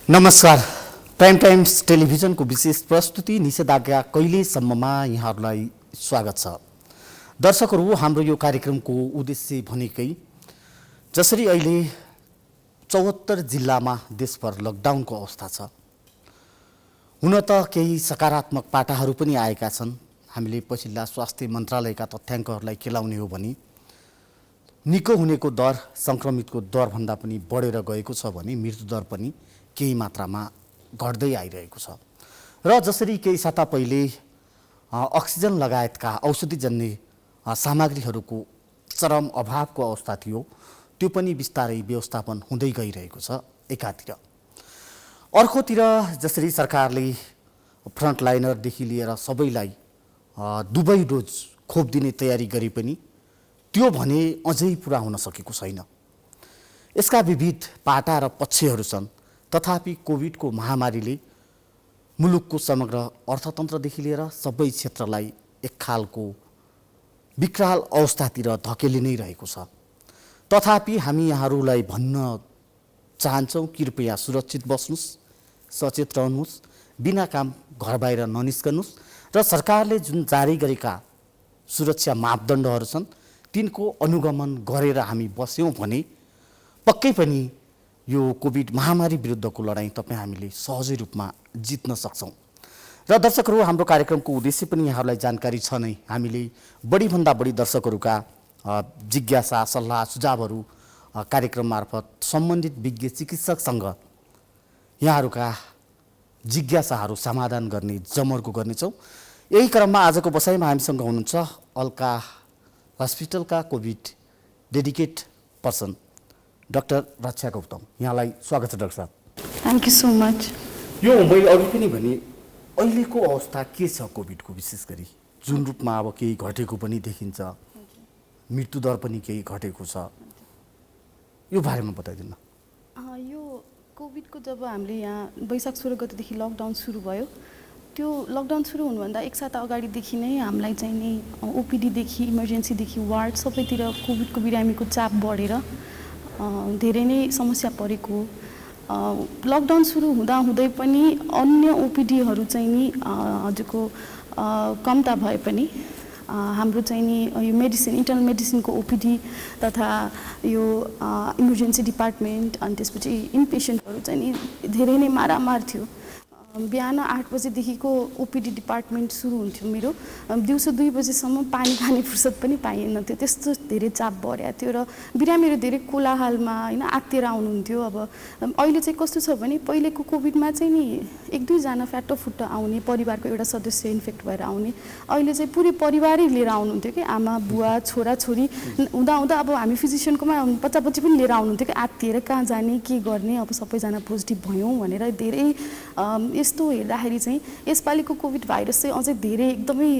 नमस्कार। Prime times टेलिभिजनको विशेष प्रस्तुति निषेधाज्ञा कहिलेसम्ममा यहाँहरूलाई स्वागत छ। दर्शकहरू, हाम्रो यो कार्यक्रमको उद्देश्य भनेकै जसरी अहिले 74 जिल्लामा देशभर लकडाउनको अवस्था छ, हुन त केही सकारात्मक पाटाहरू पनि आएका छन्। हामीले पछिल्ला स्वास्थ्य मन्त्रालयका तथ्याङ्कहरूलाई केलाउने हो भने निको हुनेको दर सङ्क्रमितको दरभन्दा पनि बढेर गएको छ भने मृत्युदर पनि केही मात्रामा घट्दै आइरहेको छ। र जसरी केही साता पहिले अक्सिजन लगायतका औषधिजन्य सामग्रीहरूको चरम अभावको अवस्था थियो, त्यो पनि बिस्तारै व्यवस्थापन हुँदै गइरहेको छ एकातिर। अर्कोतिर जसरी सरकारले फ्रन्टलाइनरदेखि लिएर सबैलाई दुवै डोज खोप दिने तयारी गरे पनि त्यो भने अझै पुरा हुन सकेको छैन। यसका विविध पाटा र पक्षहरू छन्। तथापि कोभिडको महामारीले मुलुकको समग्र अर्थतन्त्रदेखि लिएर सबै क्षेत्रलाई एक खालको विकराल अवस्थातिर धकेलि नै रहेको छ। तथापि हामी यहाँहरूलाई भन्न चाहन्छौँ, कृपया सुरक्षित बस्नुहोस्, सचेत रहनुहोस्, बिना काम घर बाहिर ननिस्कनुहोस् र सरकारले जुन जारी गरेका सुरक्षा मापदण्डहरू छन् तिनको अनुगमन गरेर हामी बस्यौँ भने पक्कै पनि यो कोभिड महामारी विरुद्धको लडाईँ हामीले सहजै रूपमा जित्न सक्छौँ। र दर्शकहरू, हाम्रो कार्यक्रमको उद्देश्य पनि यहाँहरूलाई जानकारी छ नै। हामीले बढीभन्दा बढी दर्शकहरूका जिज्ञासा, सल्लाह, सुझावहरू कार्यक्रम मार्फत सम्बन्धित विज्ञ चिकित्सकसँग यहाँहरूका जिज्ञासाहरू समाधान गर्ने जमर्को गर्नेछौँ। यही क्रममा आजको बसाइमा हामीसँग हुनुहुन्छ अल्का हस्पिटलका covid dedicate person doctor Raksha Gautam. यहाँलाई स्वागत छ डाक्टर साहब। Thank you so much. यो मैले अघि पनि भने अहिलेको अवस्था के छ कोभिडको, विशेष गरी जुन रूपमा अब केही घटेको पनि देखिन्छ, मृत्युदर पनि केही घटेको छ, यो बारेमा बताइदिनु। यो कोभिडको जब हामीले यहाँ वैशाख 16 गतेदेखि लकडाउन सुरु भयो, त्यो लकडाउन सुरु हुनुभन्दा एक साता अगाडिदेखि नै हामीलाई चाहिँ नि ओपिडीदेखि इमर्जेन्सीदेखि वार्ड सबैतिर कोभिडको बिरामीको चाप बढेर धेरै नै समस्या परेको। लकडाउन सुरु हुँदै पनि अन्य ओपिडीहरू चाहिँ नि हजुरको कम्ता भए पनि हाम्रो चाहिँ नि यो मेडिसिन, इन्टरनल मेडिसिनको ओपिडी तथा यो इमर्जेन्सी डिपार्टमेन्ट अनि त्यसपछि इनपेसेन्टहरू चाहिँ नि धेरै नै मारामार थियो। बिहान 8 बजेदेखिको ओपिडी डिपार्टमेन्ट सुरु हुन्थ्यो मेरो, दिउँसो 2 बजेसम्म पानी खाने फुर्सद पनि पाइएन थियो। त्यस्तो धेरै चाप बढेको थियो र बिरामीहरू धेरै कोलाहालमा होइन आत्तिएर आउनुहुन्थ्यो। अब अहिले चाहिँ कस्तो छ भने पहिलेको कोभिडमा चाहिँ नि 1-2 जना फ्याटोफुट्टो आउने, परिवारको एउटा सदस्य इन्फेक्ट भएर आउने, अहिले चाहिँ पुरै परिवारै लिएर आउनुहुन्थ्यो कि आमा बुवा छोराछोरी हुँदा अब हामी फिजिसियनकोमा बच्चा पनि लिएर आउनुहुन्थ्यो कि आत्तिएर कहाँ जाने के गर्ने, अब सबैजना पोजिटिभ भयौँ भनेर। धेरै यस्तो हेर्दाखेरि चाहिँ यसपालिको कोभिड भाइरस चाहिँ अझै धेरै एकदमै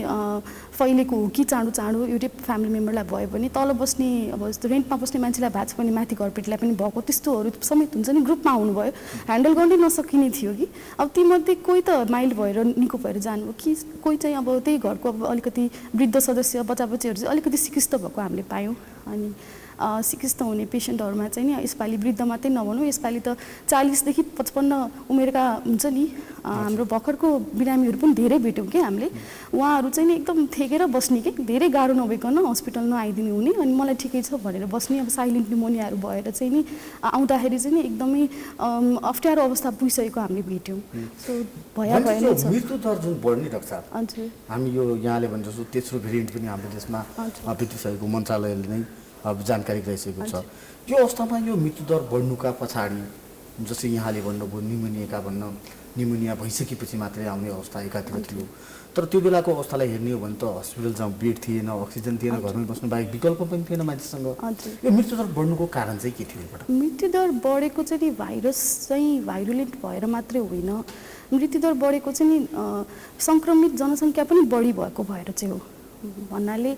फैलेको हो कि चाँडो एउटै फ्यामिली मेम्बरलाई भयो भने तल बस्ने, अब जस्तो रेन्टमा बस्ने मान्छेलाई भएको छ भने माथि घरपेटीलाई पनि भएको, त्यस्तोहरू समेत हुन्छ नि, ग्रुपमा आउनुभयो, ह्यान्डल गर्नै नसकिने थियो कि। अब तीमध्ये कोही त माइल्ड भएर निको भएर जानुभयो कि कोही चाहिँ अब त्यही घरको अब अलिकति वृद्ध सदस्य बच्चाबच्चीहरू चाहिँ अलिकति सिकिस्त भएको हामीले पायौँ। अनि सिकिस्त हुने पेसेन्टहरूमा चाहिँ नि यसपालि वृद्ध मात्रै नभनौँ, यसपालि त 40 देखि 55 उमेरका हुन्छ नि हाम्रो भर्खरको बिरामीहरू पनि धेरै भेट्यौँ कि हामीले। उहाँहरू चाहिँ नि एकदम थेकेर बस्ने कि धेरै गाह्रो नभइकन हस्पिटल नआइदिने हुने, अनि मलाई ठिकै छ भनेर बस्ने। अब साइलेन्ट निमोनियाहरू भएर चाहिँ नि आउँदाखेरि चाहिँ नि एकदमै अप्ठ्यारो अवस्था पुगिसकेको हामीले भेट्यौँ। सो भइहाल्यो छ। मृत्युदर जुन बढ्ने डाक्टर साहब, हजुर हामी यो यहाँले भने जस्तो तेस्रो भेरिएन्ट पनि हाम्रो देशमा भेटिसकेको मन्त्रालयले नै अब जानकारी गइसकेको छ। यो अवस्थामा यो मृत्युदर बढ्नुका पछाडि जस्तै यहाँले भन्नुभयो निमोनिया भइसकेपछि मात्रै आउने अवस्था एकातिर थियो, तर त्यो बेलाको अवस्थालाई हेर्ने हो भने त हस्पिटल जहाँ बेड थिएन, अक्सिजन थिएन, घरमै बस्नु बाहेक विकल्प पनि थिएन मान्छेसँग। यो मृत्युदर बढ्नुको कारण चाहिँ के थियो? मृत्युदर बढेको चाहिँ भाइरस चाहिँ भाइरुलेन्ट भएर मात्रै होइन, मृत्युदर बढेको चाहिँ नि सङ्क्रमित जनसङ्ख्या पनि बढी भएको भएर चाहिँ हो। भन्नाले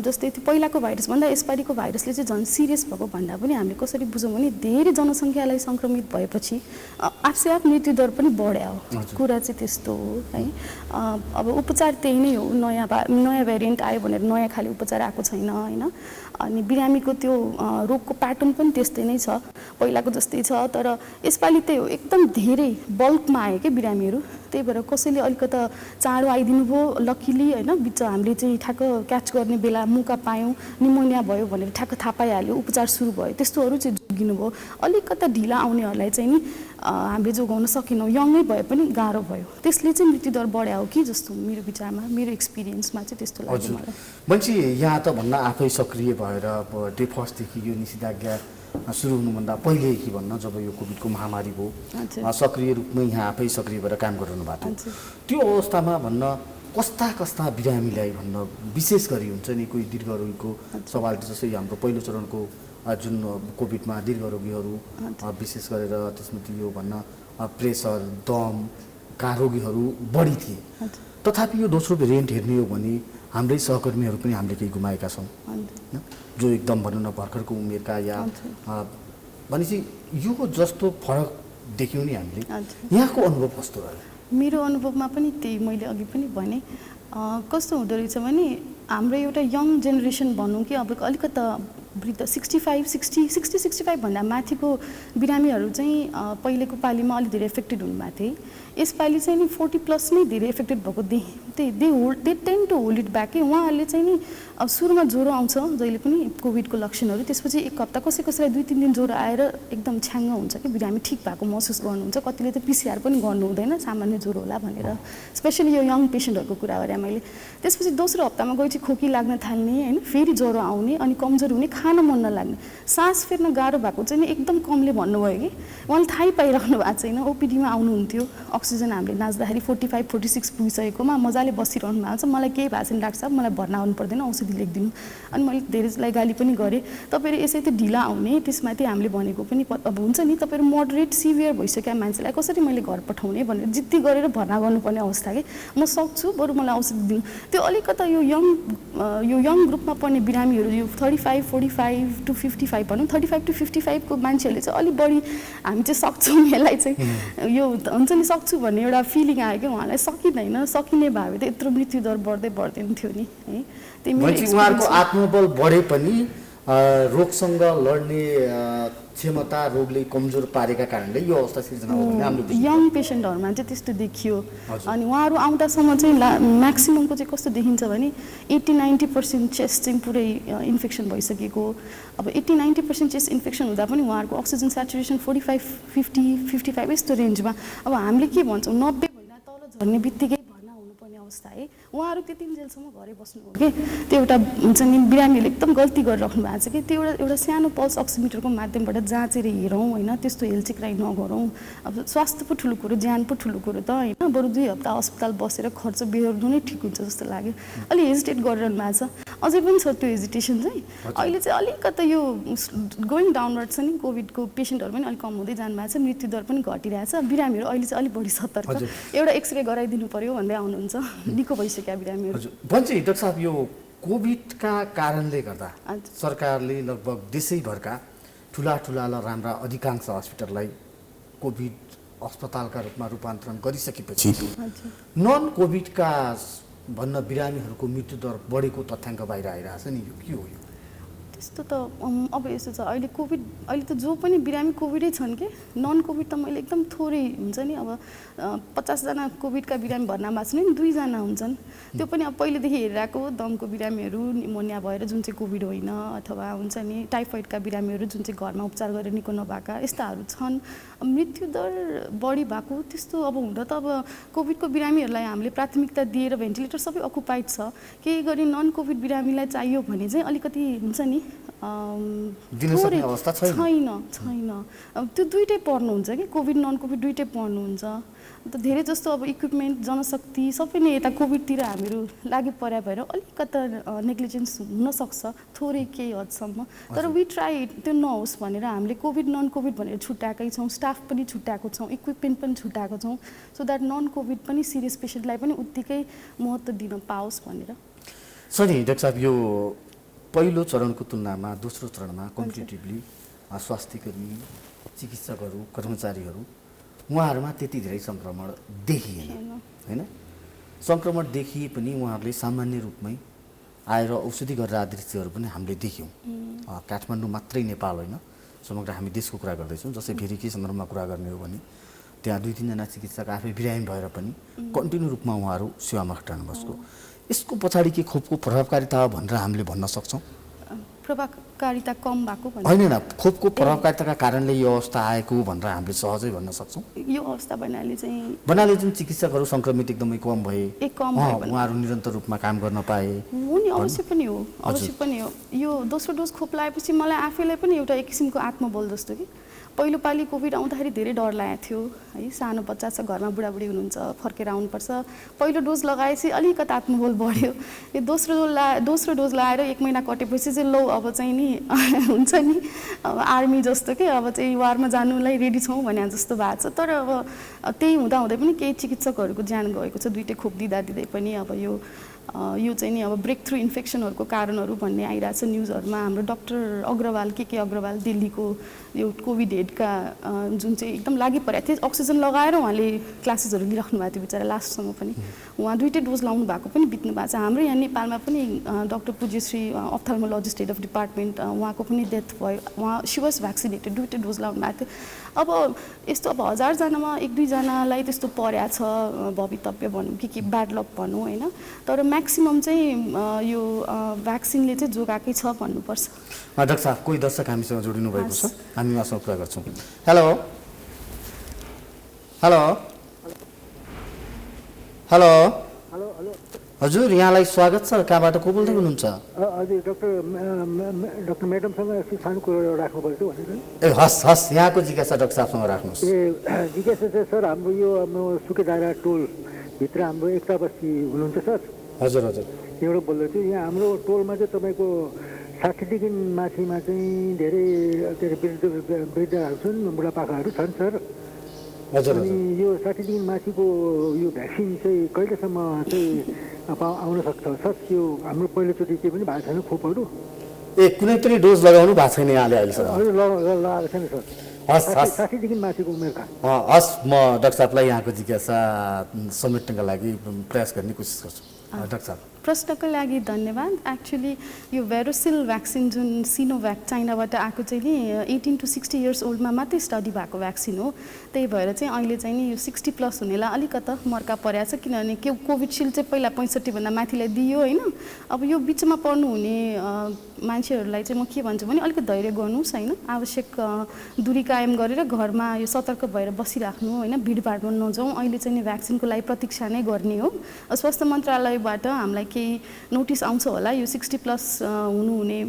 जस्तै त्यो पहिलाको भाइरसभन्दा यसपालिको भाइरसले चाहिँ झन् सिरियस भएको भन्दा पनि हामीले कसरी बुझौँ भने धेरै जनसङ्ख्यालाई सङ्क्रमित भएपछि आफसे आफ मृत्युदर पनि बढ्यो हो कुरा चाहिँ त्यस्तो हो है। अब उपचार त्यही नै हो, नयाँ भेरिएन्ट आयो भनेर नयाँ खाले उपचार आएको छैन होइन। अनि बिरामीको त्यो रोगको प्याटर्न पनि त्यस्तै नै छ, पहिलाको जस्तै छ, तर यसपालि त्यही हो एकदम धेरै बल्कमा आयो क्या बिरामीहरू। त्यही भएर कसैले अलिकता चाँडो आइदिनु भयो लकिली होइन, बिच हामीले चाहिँ ठ्याक्क क्याच गर्ने बेला मौका पायौँ, निमोनिया भयो भनेर ठ्याक्क थाहा पाइहाल्यो, उपचार सुरु भयो, त्यस्तोहरू चाहिँ जोगिनु भयो। अलिकता ढिला आउनेहरूलाई चाहिँ नि हामीले जोगाउन सकेनौँ, यङै भए पनि गाह्रो भयो, त्यसले चाहिँ मृत्युदर बढ्या हो कि जस्तो मेरो विचारमा, मेरो एक्सपिरियन्समा चाहिँ त्यस्तो लाग्यो मलाई। मान्छे यहाँ त भन्न आफै सक्रिय भएर डे फर्स्टदेखि यो निषेधाज्ञा सुरु हुनुभन्दा पहिले कि भन्न जब यो कोभिडको महामारी भयो सक्रिय रूपमै यहाँ आफै सक्रिय भएर काम गरिरहनु भएको थियो, त्यो अवस्थामा भन्न कस्ता कस्ता बिरामीलाई भन्न विशेष गरी हुन्छ नि कोही दीर्घरोगीको सवाल जस्तै हाम्रो पहिलो चरणको जुन कोभिडमा दीर्घरोगीहरू विशेष गरेर त्यसमा यो भन्न प्रेसर दमका रोगीहरू बढी थिए। तथापि यो दोस्रो भेरिएन्ट हेर्ने हो भने हाम्रै सहकर्मीहरू पनि हामीले केही गुमाएका छौँ जो एकदम भनौँ न भर्खरको उमेरका या भनेपछि यो जस्तो फरक देख्यौँ नि हामीले, यहाँको अनुभव कस्तो रह्यो? मेरो अनुभवमा पनि त्यही मैले अघि पनि भने कस्तो हुँदो रहेछ भने हाम्रो एउटा यङ जेनेरेसन भनौँ कि अब अलिकता वृद्ध 65 भन्दा माथिको बिरामीहरू चाहिँ पहिलेको पालीमा अलिक धेरै एफेक्टेड हुनुभएको थिए। यसपालि चाहिँ नि 40+ नै धेरै एफेक्टेड भएको they tend to hold it back कि उहाँहरूले चाहिँ नि अब सुरुमा ज्वरो आउँछ जहिले पनि कोभिडको लक्षणहरू, त्यसपछि एक हप्ता कसैलाई 2-3 दिन ज्वरो आएर एकदम छ्याङ्ग हुन्छ कि बिरामी ठिक भएको महसुस गर्नुहुन्छ, कतिले त PCR पनि गर्नु हुँदैन सामान्य ज्वरो होला भनेर, स्पेसली यो यङ पेसेन्टहरूको कुरा गरेँ मैले। त्यसपछि दोस्रो हप्तामा गएपछि खोकी लाग्न थाल्ने होइन, फेरि ज्वरो आउने अनि कमजोर हुने, खान मन नलाग्ने, सास फेर्न गाह्रो भएको चाहिँ एकदम कमले भन्नुभयो कि उहाँले थाहै पाइराख्नु भएको छैन। ओपिडीमा आउनुहुन्थ्यो, अक्सिजन हामीले नाच्दाखेरि 45-46 पुगिसकेकोमा मजाले बसिरहनु भएको छ, मलाई केही भएको छैन डाक्टर साहब, मलाई भर्ना आउनु पर्दैन, औषधि लेखिदिनु। अनि मैले धेरैलाई गाली पनि गरेँ, तपाईँहरू यसै त ढिला आउने, त्यसमाथि हामीले भनेको पनि अब हुन्छ नि तपाईँहरू मोडरेट सिभियर भइसक्यो मान्छेलाई कसरी मैले घर पठाउने भनेर जिद्दी गरेर भर्ना गर्नुपर्ने अवस्था कि म सक्छु बरु मलाई औषधि दिनु। त्यो अलिकता यो यङ ग्रुपमा पर्ने बिरामीहरू यो 35-45 to 55 भनौँ 35 to 55 को मान्छेहरूले चाहिँ अलिक बढी हामी चाहिँ सक्छौँ यसलाई चाहिँ यो हुन्छ नि सक्छु भन्ने एउटा फिलिङ आयो कि उहाँलाई, सकिँदैन, सकिने भए त यत्रो मृत्युदर बढ्दैन थियो नि है। त्यही उहाँहरूको आत्मबल बढे पनि रोगसँग लड्ने क्षमता रोगले कमजोर पारेका कारणले यो अवस्था सिर्जना हो भन्ने हाम्रो यङ पेसेन्टहरूमा चाहिँ त्यस्तो देखियो। अनि उहाँहरू आउँदासम्म चाहिँ म्याक्सिममको चाहिँ कस्तो देखिन्छ भने 80-90% चेस्ट चाहिँ पुरै इन्फेक्सन भइसकेको। अब 80-90% चेस्ट इन्फेक्सन हुँदा पनि उहाँहरूको अक्सिजन सेचुरेसन 45-50-55 यस्तो रेन्जमा। अब हामीले के भन्छौँ 90 भन्दा तल झर्ने बित्तिकै भर्ना हुनुपर्ने अवस्था है, उहाँहरू त्यतिन्जेलसम्म घरै बस्नु हो कि त्यो एउटा हुन्छ नि बिरामीहरूले एकदम गल्ती गरिराख्नु भएको छ कि त्यो एउटा सानो पल्स अक्सिमिटरको माध्यमबाट जाँचेर हेरौँ होइन, त्यस्तो हेलचिक्राइ नगरौँ। अब स्वास्थ्य पो ठुलो कुरो, ज्यान पो ठुलो कुरो त होइन, बरु 2 हप्ता अस्पताल बसेर खर्च बेहोर्नु नै ठिक हुन्छ जस्तो लाग्यो। अलि हेजिटेट गरिरहनु भएको छ, अझै पनि छ त्यो हेजिटेसन चाहिँ। अहिले चाहिँ अलिकता यो गोइङ डाउनवर्ड छ नि, कोभिडको पेसेन्टहरू पनि अलिक कम हुँदै जानु भएको छ, मृत्युदर पनि घटिरहेछ, बिरामीहरू अहिले चाहिँ अलिक बढी सतर्क, एउटा एक्सरे गराइदिनु पर्यो भन्दै आउनुहुन्छ, निको भइसक्यो बिरामीहरू। भन्छ डाक्टर साहब यो कोभिडका कारणले गर्दा सरकारले लगभग देशैभरका ठुला र राम्रा अधिकांश हस्पिटललाई कोभिड अस्पतालका रूपमा रूपान्तरण गरिसकेपछि नन कोभिडका भन्न बिरामीहरूको मृत्युदर बढेको तथ्याङ्क बाहिर आइरहेछ नि, यो के हो? यो त्यस्तो त अब यस्तो छ अहिले कोभिड, अहिले त जो पनि बिरामी कोभिडै छन् कि, नन कोभिड त मैले एकदम थोरै हुन्छ नि। अब 50 जना कोभिडका बिरामी भर्ना भएको छन् नि 2 जना हुन्छन्, त्यो पनि अब पहिलेदेखि हेरिरहेको दमको बिरामीहरू, निमोनिया भएर जुन चाहिँ कोभिड होइन, अथवा हुन्छ नि टाइफोइडका बिरामीहरू जुन चाहिँ घरमा उपचार गरेर निको नभएका यस्ताहरू छन्। मृत्युदर बढी भएको त्यस्तो अब हुँदा त अब कोभिडको बिरामीहरूलाई हामीले प्राथमिकता दिएर भेन्टिलेटर सबै अकुपाइड छ, केही गरी नन कोभिड बिरामीलाई चाहियो भने चाहिँ अलिकति हुन्छ नि छैन। अब त्यो दुइटै पर्नुहुन्छ कि, कोभिड नन कोभिड दुइटै पर्नुहुन्छ। अन्त धेरै जस्तो अब इक्विपमेन्ट जनशक्ति सबै नै यता कोभिडतिर हामीहरू लागि पर्या भएर अलिकता नेग्लिजेन्स हुनसक्छ थोरै केही हदसम्म, तर वी ट्राई त्यो नहोस् भनेर हामीले कोभिड नन कोभिड भनेर छुट्याएकै छौँ, स्टाफ पनि छुट्याएको छौँ, इक्विपमेन्ट पनि छुट्याएको छौँ, सो द्याट नन कोभिड पनि सिरियस पेसेन्टलाई पनि उत्तिकै महत्त्व दिन पाओस् भनेर। छ नि डाक्टर साहब, यो पहिलो चरणको तुलनामा दोस्रो चरणमा कम्पिटेटिभली स्वास्थ्यकर्मी, चिकित्सकहरू, कर्मचारीहरू उहाँहरूमा त्यति धेरै सङ्क्रमण देखिएन होइन। सङ्क्रमण देखिए पनि उहाँहरूले सामान्य रूपमै आएर औषधि गरेर दृश्यहरू पनि हामीले देख्यौँ। काठमाडौँ मात्रै नेपाल होइन, समग्र हामी देशको कुरा गर्दैछौँ। जस्तै भेरीकै सन्दर्भमा कुरा गर्ने हो भने त्यहाँ 2-3 जना चिकित्सक आफै बिरामी भएर पनि कन्टिन्यू रूपमा उहाँहरू सेवामा खटाउनु भएको। यसको पछाडि के खोपको प्रभावकारिता भनेर हामीले भन्न सक्छौँ? प्रभावकारिता कम भएको होइन, खोपको प्रभावकारिताका कारणले यो अवस्था आएको भनेर हामीले सहजै भन्न सक्छौँ। यो अवस्था भन्नाले जुन चिकित्सकहरू सङ्क्रमित एकदमै कम भए, उहाँहरू निरन्तर रूपमा काम गर्न पाए हो नि। अवश्य पनि हो। यो दोस्रो डोज खोप लगाएपछि मलाई आफैलाई पनि एउटा एक किसिमको आत्मबल जस्तो कि पहिलो पालि कोभिड आउँदाखेरि धेरै डर लागेको थियो है। सानो बच्चा छ, घरमा बुढाबुढी हुनुहुन्छ, फर्केर आउनुपर्छ। पहिलो डोज लगाएपछि अलिकति आत्मबल बढ्यो। यो दोस्रो डोज लगाएर 1 महिना कटेपछि चाहिँ लो अब चाहिँ नि हुन्छ नि आर्मी जस्तो कि अब चाहिँ वारमा जानुलाई रेडी छौँ भने जस्तो भएको छ। तर अब त्यही हुँदाहुँदै पनि केही चिकित्सकहरूको ज्यान गएको छ 2टै खोप दिँदै पनि। अब यो चाहिँ नि अब ब्रेक थ्रु इन्फेक्सनहरूको कारणहरू भन्ने आइरहेको छ न्युजहरूमा। हाम्रो डाक्टर अग्रवाल के अग्रवाल दिल्लीको यो कोभिड हेडका जुन चाहिँ एकदम लागि परेको थियो, अक्सिजन लगाएर उहाँले क्लासेसहरू लिइराख्नु भएको थियो बिचरा लास्टसम्म पनि। उहाँ 2टै डोज लाउनु भएको पनि बित्नु भएको छ। हाम्रो यहाँ नेपालमा पनि डाक्टर पूज्यश्री अप्थाल्मोलोजिस्ट हेड अफ डिपार्टमेन्ट, उहाँको पनि डेथ भयो। उहाँ सी वाज भ्याक्सिनेटेड, 2टै डोज लाउनु भएको थियो। अब यस्तो अब 1000जनामा 1-2 जनालाई त्यस्तो परेको छ भवितव्य भनौँ कि ब्याड लक भनौँ होइन। तर म्याक्सिमम चाहिँ यो भ्याक्सिनले चाहिँ जोगाएकै छ भन्नुपर्छ। डाक्टर साहब, कोही दर्शक हामीसँग जोडिनु भएको छ, हामी उहाँसँग कुरा गर्छौँ। हेलो हेलो हेलो हजुर, यहाँलाई स्वागत छ। कहाँबाट को बोल्दै हुनुहुन्छ? हजुर, डाक्टर म्याडमसँग यस्तो सानो कुरो राख्नु पऱ्यो भनेर। ए हस्, यहाँको जिज्ञासा डाक्टर साहबसँग राख्नुहोस्। जिज्ञासा चाहिँ सर, हाम्रो यो सुकेदारा टोलभित्र हाम्रो एकता बस्ती हुनुहुन्छ सर? हजुर, एउटा बोल्दै थियो। यहाँ हाम्रो टोलमा चाहिँ तपाईँको 60देखि माथिमा चाहिँ धेरै के अरे वृद्धहरू छन्, बुढापाकाहरू छन् सर। अनि यो 60देखि माथिको यो भ्याक्सिन चाहिँ कहिलेसम्म चाहिँ आउन सक्छ सर? यो हाम्रो पहिलोचोटि केही पनि भएको छैन खोपहरू? कुनै पनि डोज लगाउनु भएको छैन यहाँले अहिलेसम्म? लगाएको छैन सर। 60देखि माथिको उमेरका। हस्, म डाक्टर साहबलाई यहाँको जिज्ञासा समेट्नका लागि प्रयास गर्ने कोसिस गर्छु। डाक्टर साहब, प्रश्नको लागि धन्यवाद। एक्चुअली यो भेरोसिल भ्याक्सिन जुन सिनोभ्याक चाइनाबाट आएको चाहिँ नि 18 to 60 इयर्स ओल्डमा मात्रै स्टडी भएको भ्याक्सिन हो। त्यही भएर चाहिँ अहिले चाहिँ नि यो 60+ हुनेलाई अलिकता मर्का परेको छ, किनभने कोभिडसिल्ड चाहिँ पहिला 65 भन्दा माथिलाई दियो होइन। अब यो बिचमा पर्नुहुने मान्छेहरूलाई चाहिँ म के भन्छु भने अलिकति धैर्य गर्नुहोस् होइन। आवश्यक दूरी कायम गरेर घरमा यो सतर्क भएर बसिराख्नु होइन, भिडभाडमा नजाउँ। अहिले चाहिँ नि भ्याक्सिनको लागि प्रतीक्षा नै गर्ने हो। स्वास्थ्य मन्त्रालयबाट हामीलाई केही नोटिस आउँछ होला। यो 60+ हुनुहुने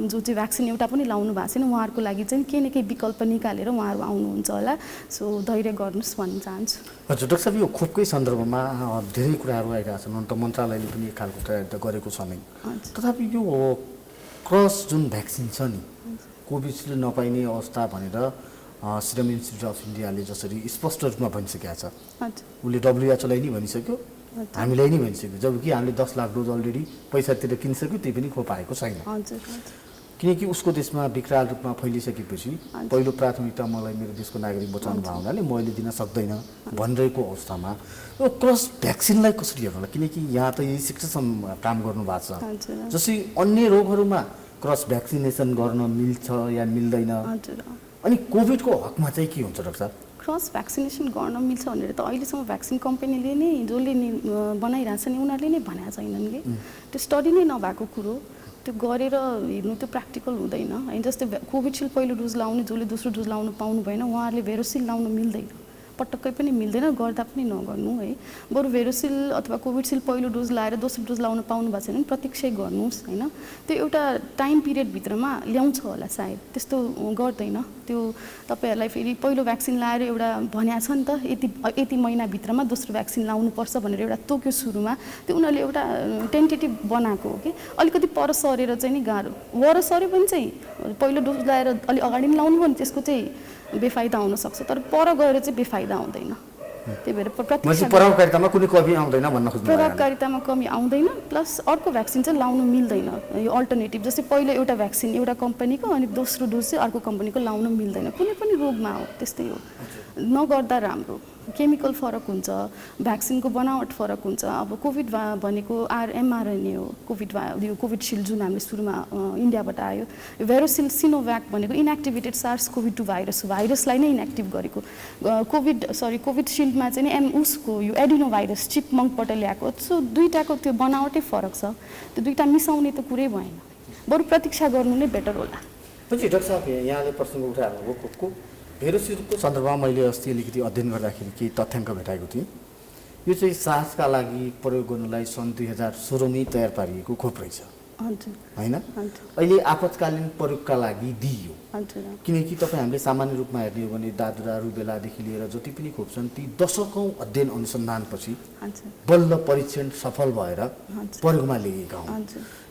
जो चाहिँ भ्याक्सिन एउटा पनि लाउनु भएको छैन उहाँहरूको लागि चाहिँ केही न केही विकल्प निकालेर उहाँहरू आउनुहुन्छ होला। सो धैर्य गर्नुहोस् भन्न चाहन्छु। हजुर डाक्टर साहब, यो खोपकै सन्दर्भमा धेरै कुराहरू आइरहेका छन्। अन्त मन्त्रालयले पनि एक खालको तयारी त गरेको छ नै। तथापि यो क्रस जुन भ्याक्सिन छ नि, कोभिडसिल्ड नपाइने अवस्था भनेर सिरम इन्स्टिट्युट अफ इन्डियाले जसरी स्पष्ट रूपमा भनिसकेको छ, उसले WHO-लाई नि भनिसक्यो, हामीलाई नि भनिसक्यो। जबकि हामीले 10 लाख डोज अलरेडी पैसा तिरेर किनिसक्यो, त्यही पनि खोप आएको छैन। किनकि उसको देशमा विकराल रूपमा फैलिसकेपछि पहिलो प्राथमिकता मलाई मेरो देशको नागरिक बचाउनु भएको हुनाले म अहिले दिन सक्दैन भनिरहेको अवस्थामा यो क्रस भ्याक्सिनलाई कसरी हेर्नु होला? किनकि यहाँ त यही शिक्षासम्म काम गर्नु भएको छ। जस्तै अन्य रोगहरूमा क्रस भ्याक्सिनेसन गर्न मिल्छ या मिल्दैन, अनि कोभिडको हकमा चाहिँ के हुन्छ डाक्टर साहब? क्रस भ्याक्सिनेसन गर्न मिल्छ भनेर त अहिलेसम्म भ्याक्सिन कम्पनीले नै जसले बनाइरहेछ नि उनीहरूले नै भनेको छैनन् कि। त्यो स्टडी नै नभएको कुरो, त्यो गरेर हेर्नु त्यो प्र्याक्टिकल हुँदैन होइन। जस्तै कोभिडसिल्ड पहिलो डोज लाउने जसले दोस्रो डोज लाउनु पाउनु भएन उहाँहरूले भेरोसिल लाउनु मिल्दैन, पटक्कै पनि मिल्दैन, गर्दा पनि नगर्नु है। बरु भेरोसिल अथवा कोभिडसिल्ड पहिलो डोज लाएर दोस्रो डोज लाउनु पाउनु भएको छैन भने प्रतीक्षै गर्नुहोस् होइन। त्यो एउटा टाइम पिरियडभित्रमा ल्याउँछ होला सायद, त्यस्तो गर्दैन। त्यो तपाईँहरूलाई फेरि पहिलो भ्याक्सिन लाएर एउटा भनेको छ नि त यति महिनाभित्रमा दोस्रो भ्याक्सिन लाउनुपर्छ भनेर एउटा तोक्यो सुरुमा, त्यो उनीहरूले एउटा टेन्टेटिभ बनाएको हो कि। अलिकति पर सरेर चाहिँ नि गाह्रो, वर सऱ्यो भने चाहिँ पहिलो डोज लाएर अलिक अगाडि पनि लाउनु भयो भने त्यसको चाहिँ बेफाइदा हुनसक्छ, तर पर गएर चाहिँ बेफाइदा हुँदैन। त्यही भएर मान्छे प्रभावकारितामा कुनै कमी आउँदैन भन्न खोज्नु भयो। प्रभावकारितामा कमी आउँदैन, प्लस अर्को भ्याक्सिन चाहिँ लाउनु मिल्दैन। यो अल्टरनेटिभ जस्तै पहिलो एउटा भ्याक्सिन एउटा कम्पनीको अनि दोस्रो डोज चाहिँ अर्को कम्पनीको लाउनु मिल्दैन, कुनै पनि रोगमा हो त्यस्तै हो। नगर्दा राम्रो, केमिकल फरक हुन्छ, भ्याक्सिनको बनावट फरक हुन्छ। अब कोभिड भनेको mRNA हो, यो कोभिड सिल्ड जुन हामीले सुरुमा इन्डियाबाट आयो। भेरोसिल सिनोभ्याक भनेको इनएक्टिभेटेड SARS-CoV-2 भाइरस हो, भाइरसलाई नै इनएक्टिभ गरेको। कोभिड सिल्डमा चाहिँ नि उसको यो एडिनो भाइरस चिपमङ्कबाट ल्याएको। सो दुईटाको त्यो बनावटै फरक छ, त्यो दुईटा मिसाउने त कुरै भएन, बरु प्रतीक्षा गर्नु नै बेटर होला। डाक्टर साहब, यहाँले प्रसङ्ग उठाएको भेरोसिलको सन्दर्भमा मैले अस्ति अलिकति अध्ययन गर्दाखेरि केही तथ्याङ्क भेटाएको थिएँ। यो चाहिँ सासका लागि प्रयोग गर्नलाई सन् 2016मै तयार पारिएको खोप रहेछ होइन? अहिले आपतकालीन प्रयोगका लागि दिइयो, किनकि तपाईँ हामीले सामान्य रूपमा हेर्ने हो भने दादुरा रुबेलादेखि लिएर जति पनि खोप छन् ती दशकौँ अध्ययन अनुसन्धानपछि बल्ल परीक्षण सफल भएर प्रयोगमा ल्याइएका हुन्।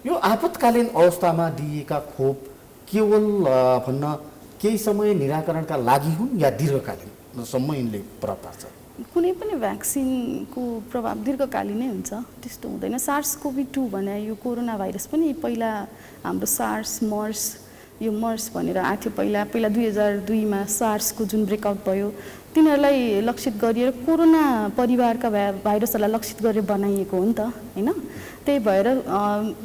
यो आपतकालीन अवस्थामा दिइएका खोप केवल भन्न केही समय निराकरणका लागि हुन् या दीर्घकालीनसम्म यिनले प्रभाव पार्छ? कुनै पनि भ्याक्सिनको प्रभाव दीर्घकालीनै हुन्छ, त्यस्तो हुँदैन। SARS-CoV-2 भने यो कोरोना भाइरस पनि पहिला हाम्रो यो मर्स भनेर आएको थियो पहिला 2002मा SARS-को जुन ब्रेकआउट भयो तिनीहरूलाई लक्षित गरिएर कोरोना परिवारका भाइरसहरूलाई लक्षित गरेर बनाइएको हो नि त होइन? त्यही भएर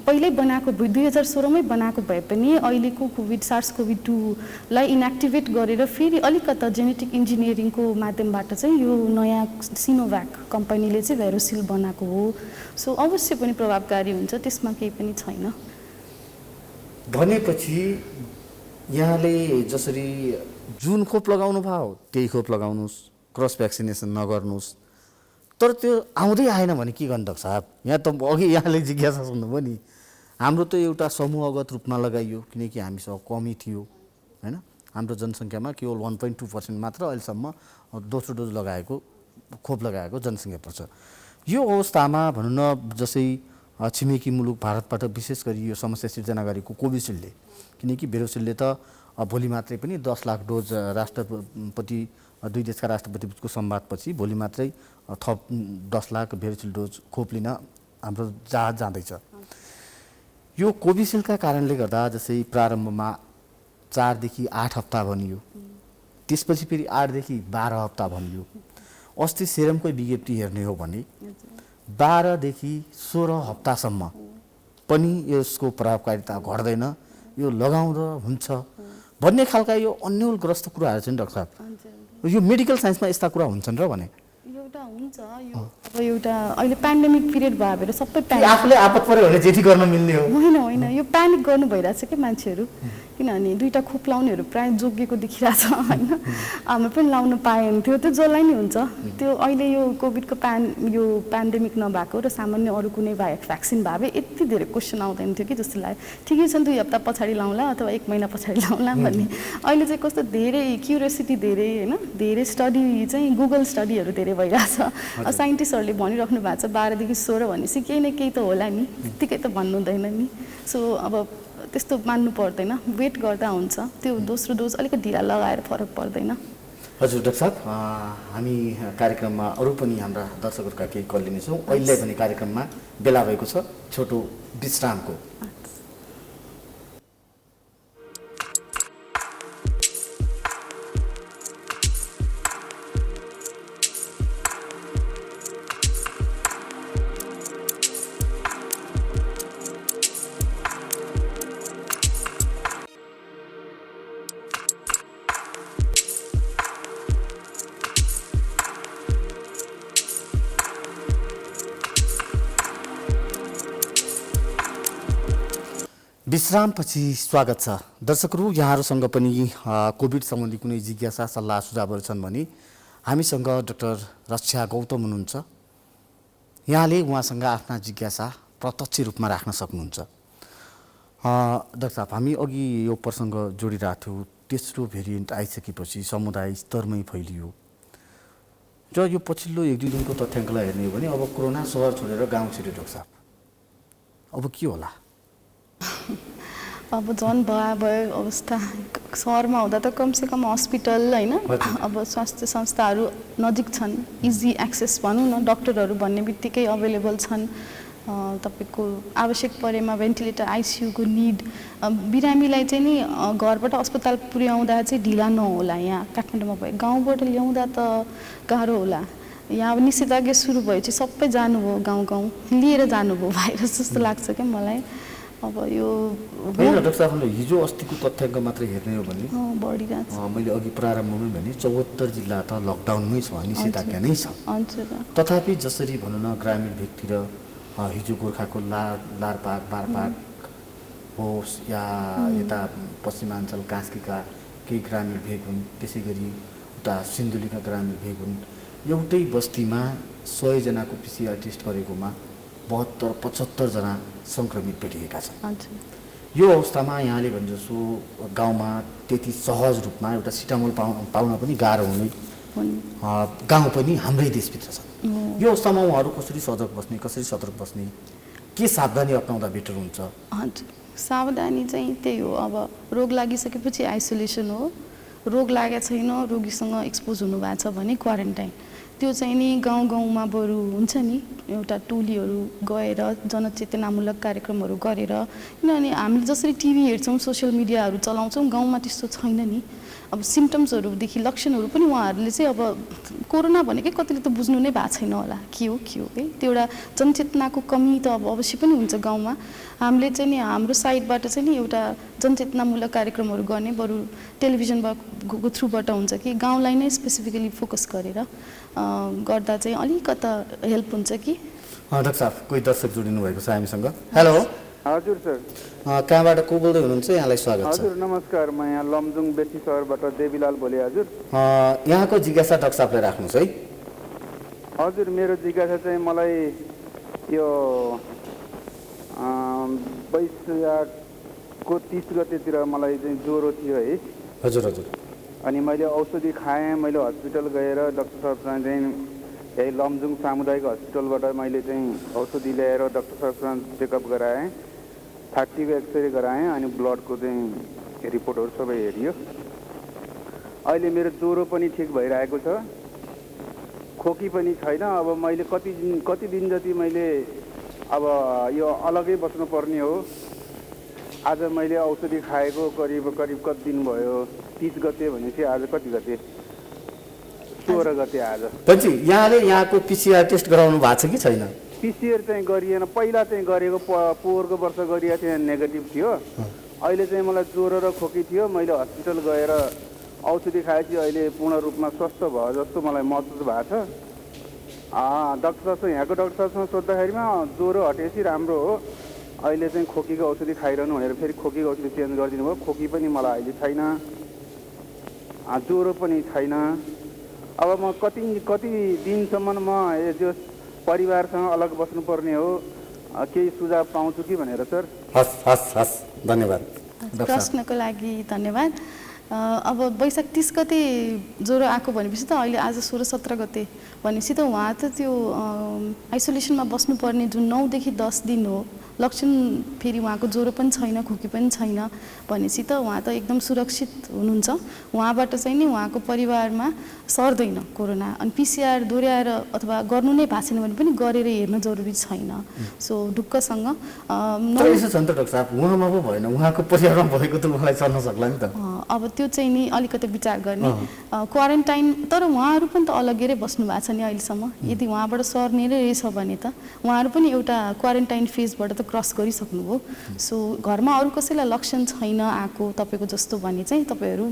पहिल्यै बनाएको 2016मै बनाएको भए पनि अहिलेको SARS-CoV-2लाई इनएक्टिभेट गरेर फेरि अलिकता जेनेटिक इन्जिनियरिङको माध्यमबाट चाहिँ यो नयाँ सिनोभ्याक कम्पनीले चाहिँ भेरोसिल बनाएको हो। सो अवश्य पनि प्रभावकारी हुन्छ, त्यसमा केही पनि छैन। भनेपछि यहाँले जसरी जुन खोप लगाउनु भयो त्यही खोप लगाउनुहोस्, क्रस भ्याक्सिनेसन नगर्नुहोस्, तर त्यो आउँदै आएन भने के गर्नु डाक्टर साहब? यहाँ त अघि यहाँले जिज्ञासा सुन्नुभयो नि, हाम्रो त एउटा समूहगत रूपमा लगाइयो किनकि हामीसँग कमी थियो होइन? हाम्रो जनसङ्ख्यामा केवल 1.2% मात्र अहिलेसम्म दोस्रो डोज खोप लगाएको जनसङ्ख्या पर्छ। यो अवस्थामा भनौँ न, जसै छिमेकी मुलुक भारतबाट विशेष गरी यो समस्या सिर्जना गरेको कोभिसिल्डले, किनकि भेरोसिलले त भोलि मात्रै पनि 10 लाख डोज राष्ट्रपति दुई देशका राष्ट्रपतिको संवादपछि भोलि मात्रै थप 10 लाख भेरोसिल डोज खोप लिन हाम्रो जहाज जाँदैछ। यो कोभिसिल्डका कारणले गर्दा जसै प्रारम्भमा 4 देखि 8 हप्ता भनियो, त्यसपछि फेरि 8 देखि 12 हप्ता भनियो। अस्ति सेरमकै विज्ञप्ति हेर्ने हो भने 12 देखि 16 हप्तासम्म पनि यसको प्रभावकारिता घट्दैन, यो लगाउँदा हुन्छ भन्ने खालका यो अन्यलग्रस्त कुराहरू चाहिँ डाक्टर साहब, यो मेडिकल साइन्समा यस्ता कुरा हुन्छन् र भने? एउटा हुन्छ, यो अब एउटा अहिले पेन्डेमिक पिरियड भयो भएर सबै आफूले आपत पर्यो भने जेठी गर्न मिल्ने हो? होइन, यो प्यानिक गर्नु भइरहेछ कि मान्छेहरू, किनभने दुईवटा खोप लाउनेहरू प्रायः जोगिएको देखिरहेछ होइन? हाम्रो पनि लाउनु पाएन थियो, त्यो जसलाई नै हुन्छ। त्यो अहिले यो कोभिडको यो पेन्डेमिक नभएको र सामान्य अरू कुनै भ्याक्सिन भए यति धेरै क्वेसन आउँदैन थियो कि जस्तो लाग्यो। ठिकै छ 2 हप्ता पछाडि लाउँला अथवा 1 महिना पछाडि लाउँला भन्ने। अहिले चाहिँ कस्तो धेरै क्युरियोसिटी धेरै होइन, धेरै स्टडी चाहिँ गुगल स्टडीहरू धेरै भइरहेछ। साइन्टिस्टहरूले भनिराख्नु भएको छ 12 देखि 16 भनेपछि केही न केही त होला नि, त्यतिकै त भन्नु हुँदैन नि। सो अब त्यस्तो मान्नु पर्दैन, वेट गर्दा हुन्छ। त्यो दोस्रो डोज अलिकति ढिला लगाएर फरक पर्दैन। हजुर डाक्टर साहब, हामी कार्यक्रममा अरू पनि हाम्रा दर्शकहरूका केही कल लिनेछौँ। अहिले पनि कार्यक्रममा बेला भएको छ छोटो विश्रामको। विश्रामपछि स्वागत छ दर्शकहरू। यहाँहरूसँग पनि कोभिड सम्बन्धी कुनै जिज्ञासा सल्लाह सुझावहरू छन् भने हामीसँग डाक्टर रक्षा गौतम हुनुहुन्छ। यहाँले उहाँसँग आफ्ना जिज्ञासा प्रत्यक्ष रूपमा राख्न सक्नुहुन्छ। डाक्टर साहब, हामी अघि यो प्रसङ्ग जोडिरहेको थियौँ, तेस्रो भेरिएन्ट आइसकेपछि समुदाय स्तरमै फैलियो र यो पछिल्लो 1-2 दिनको तथ्याङ्कलाई हेर्ने हो भने अब कोरोना सहर छोडेर गाउँ छिर्यो। डाक्टर साहब, अब के होला? अब झन् भयावह अवस्था सहरमा हुँदा त कमसेकम हस्पिटल होइन अब स्वास्थ्य संस्थाहरू नजिक छन् इजी एक्सेस भनौँ न डक्टरहरू भन्ने बित्तिकै अभाइलेबल छन् तपाईँको आवश्यक परेमा भेन्टिलेटर आइसियुको निड बिरामीलाई चाहिँ नि घरबाट अस्पताल पुर्याउँदा चाहिँ ढिला नहोला यहाँ काठमाडौँमा भयो गाउँबाट ल्याउँदा त गाह्रो होला यहाँ अब निषेधाज्ञा सुरु भएपछि सबै जानुभयो गाउँ गाउँ लिएर जानुभयो भाइरस जस्तो लाग्छ क्या मलाई अब यो होइन डाक्टर साहबले हिजो अस्तिको तथ्याङ्क मात्रै हेर्ने हो भने बढिरहेको छ मैले अघि प्रारम्भमै भने 74 जिल्ला त लकडाउनमै छ निषेधाज्ञा नै छ हजुर तथापि जसरी भनौँ न ग्रामीण भेगतिर हिजो गोर्खाको लारपाक बारपाक होस् या यता पश्चिमाञ्चल कास्कीका केही ग्रामीण भेग हुन् त्यसै गरी उता सिन्धुलीका ग्रामीण भेग हुन् एउटै बस्तीमा 100 जनाको पिसिआर टेस्ट गरेकोमा 72-75 जना सङ्क्रमित भेटिएका छन् यो अवस्थामा यहाँले भने जसो गाउँमा त्यति सहज रूपमा एउटा सिटामोल पाउन पनि गाह्रो हुने गाउँ पनि हाम्रै देशभित्र छन् यो अवस्थामा उहाँहरू कसरी सजग बस्ने कसरी सतर्क बस्ने के सावधानी अपनाउँदा बेटर हुन्छ हजुर सावधानी चाहिँ त्यही हो अब रोग लागिसकेपछि आइसोलेसन हो रोग लागेको छैन रोगीसँग एक्सपोज हुनुभएको छ भने क्वारेन्टाइन त्यो चाहिँ नि गाउँ गाउँमा बरु हुन्छ नि एउटा टोलीहरू गएर जनचेतनामूलक कार्यक्रमहरू गरेर किनभने हामीले जसरी टिभी हेर्छौँ सोसियल मिडियाहरू चलाउँछौँ गाउँमा त्यस्तो छैन नि अब सिम्टम्सहरूदेखि लक्षणहरू पनि उहाँहरूले चाहिँ अब कोरोना भनेकै कतिले त बुझ्नु नै भएको छैन होला के हो है त्यो एउटा जनचेतनाको कमी त अब अवश्य पनि हुन्छ गाउँमा हामीले चाहिँ नि हाम्रो साइडबाट चाहिँ नि एउटा जनचेतनामूलक कार्यक्रमहरू गर्ने बरु टेलिभिजनको थ्रुबाट हुन्छ कि गाउँलाई नै स्पेसिफिकली फोकस गरेर गर्दा चाहिँ अलिकता हेल्प हुन्छ कि डाक्टर साहब कोही दर्शक जोडिनु भएको छ हामीसँग हेलो हजुर सर कहाँबाट को बोल्दै हुनुहुन्छ यहाँलाई स्वागत छ हजुर नमस्कार म यहाँ लमजुङ बेसी सहरबाट देवीलाल बोले हजुर यहाँको जिज्ञासा डाक्टर साहबले राख्नुहोस् है हजुर मेरो जिज्ञासा चाहिँ मलाई यो 22 को 30 गतेतिर मलाई चाहिँ ज्वरो थियो है हजुर हजुर अनि मैले औषधि खाएँ मैले हस्पिटल गएर डाक्टर साहबसँग चाहिँ यही लमजुङ सामुदायिक हस्पिटलबाट मैले चाहिँ औषधि ल्याएर डाक्टर साहबसँग चेकअप गराएँ 30 को एक्सरे गराएँ अनि ब्लडको चाहिँ रिपोर्टहरू सबै हेरियो अहिले मेरो ज्वरो पनि ठिक भइरहेको छ खोकी पनि छैन अब मैले कति दिन जति मैले अब यो अलगै बस्नुपर्ने हो आज मैले औषधि खाएको करिब कति दिन भयो 30 गते भनेपछि आज कति गते 16 गते आज पछि यहाँले यहाँको पिसिआर टेस्ट गराउनु भएको छ कि छैन पिसिआर चाहिँ गरिएन पहिला चाहिँ गरेको पोहोरको वर्ष गरिएको थियो नेगेटिभ थियो अहिले चाहिँ मलाई ज्वरो र खोकी थियो मैले हस्पिटल गएर औषधि खाएपछि अहिले पूर्ण रूपमा स्वस्थ भयो जस्तो मलाई महसुस भएको छ डाक्टर साहब यहाँको डाक्टर साहबसँग सोद्धाखेरिमा ज्वरो हटेपछि राम्रो हो अहिले चाहिँ खोकीको औषधि खाइरहनु भनेर फेरि खोकीको औषधि चेन्ज गरिदिनु भयो खोकी पनि मलाई अहिले छैन ज्वरो पनि छैन अब म कति दिनसम्म म यो परिवारसँग अलग बस्नुपर्ने हो केही सुझाव पाउँछु कि भनेर सर हस् धन्यवाद प्रश्नको लागि धन्यवाद अब वैशाख 30 गते ज्वरो आएको भनेपछि त अहिले आज 16-17 गते भनेपछि त उहाँ त त्यो आइसोलेसनमा बस्नुपर्ने जुन 9 देखि 10 दिन हो लक्षण फेरि उहाँको ज्वरो पनि छैन खोकी पनि छैन भनेपछि त उहाँ त एकदम सुरक्षित हुनुहुन्छ उहाँबाट चाहिँ नि उहाँको परिवारमा सर्दैन कोरोना अनि पिसिआर दोहोऱ्याएर अथवा गर्नु नै भएको छैन भने पनि गरेर हेर्न जरुरी छैन सो ढुक्कसँग यसो छ नि त डाक्टर साहब उहाँमा पो भएन उहाँको परिवारमा भएको त उहाँलाई सर्न सक्ला नि त अब त्यो चाहिँ नि अलिकति विचार गर्ने क्वारेन्टाइन तर उहाँहरू पनि त अलग्गै बस्नु भएको छ नि अहिलेसम्म यदि उहाँबाट सर्ने रहेछ भने त उहाँहरू पनि एउटा क्वारेन्टाइन फेजबाट त क्रस गरिसक्नुभयो सो घरमा अरू कसैलाई लक्षण छैन आएको तपाईँको जस्तो भने चाहिँ तपाईँहरू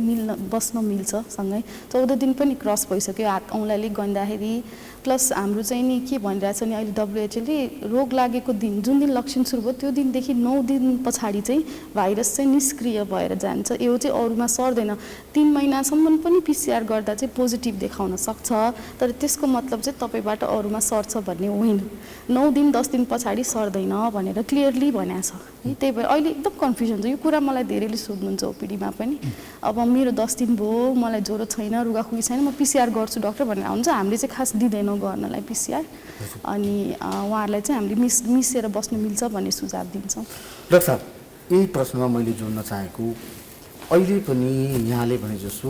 बस्न मिल्छ सँगै 14 दिन पनि क्रस भइसक्यो हात औँलाले गन्दाखेरि प्लस हाम्रो चाहिँ नि के भनिरहेछ नि अहिले डब्लुएचओले रोग लागेको दिन जुन दिन लक्षण सुरु भयो त्यो दिनदेखि 9 दिन पछाडि चाहिँ भाइरस चाहिँ निष्क्रिय भएर जान्छ यो चाहिँ अरूमा सर्दैन 3 महिनासम्म पनि पिसिआर गर्दा चाहिँ पोजिटिभ देखाउन सक्छ तर त्यसको मतलब चाहिँ तपाईँबाट अरूमा सर्छ भन्ने होइन 9 दिन 10 दिन पछाडि सर्दैन भनेर क्लियरली भनेको छ है त्यही भएर अहिले एकदम कन्फ्युजन छ यो कुरा मलाई धेरैले सोध्नुहुन्छ ओपिडीमा पनि अब मेरो 10 दिन भयो मलाई ज्वरो छैन रुगाखुगी छैन म पिसिआर गर्छु डाक्टर भनेर हुन्छ हामीले चाहिँ खास दिँदैनौँ गर्नलाई पिसिआर अनि उहाँहरूलाई चाहिँ हामीले मिसेर बस्नु मिल्छ भन्ने सुझाव दिन्छौँ डाक्टर साहब यही प्रश्नमा मैले जोड्न चाहेको अहिले पनि यहाँले भने जसो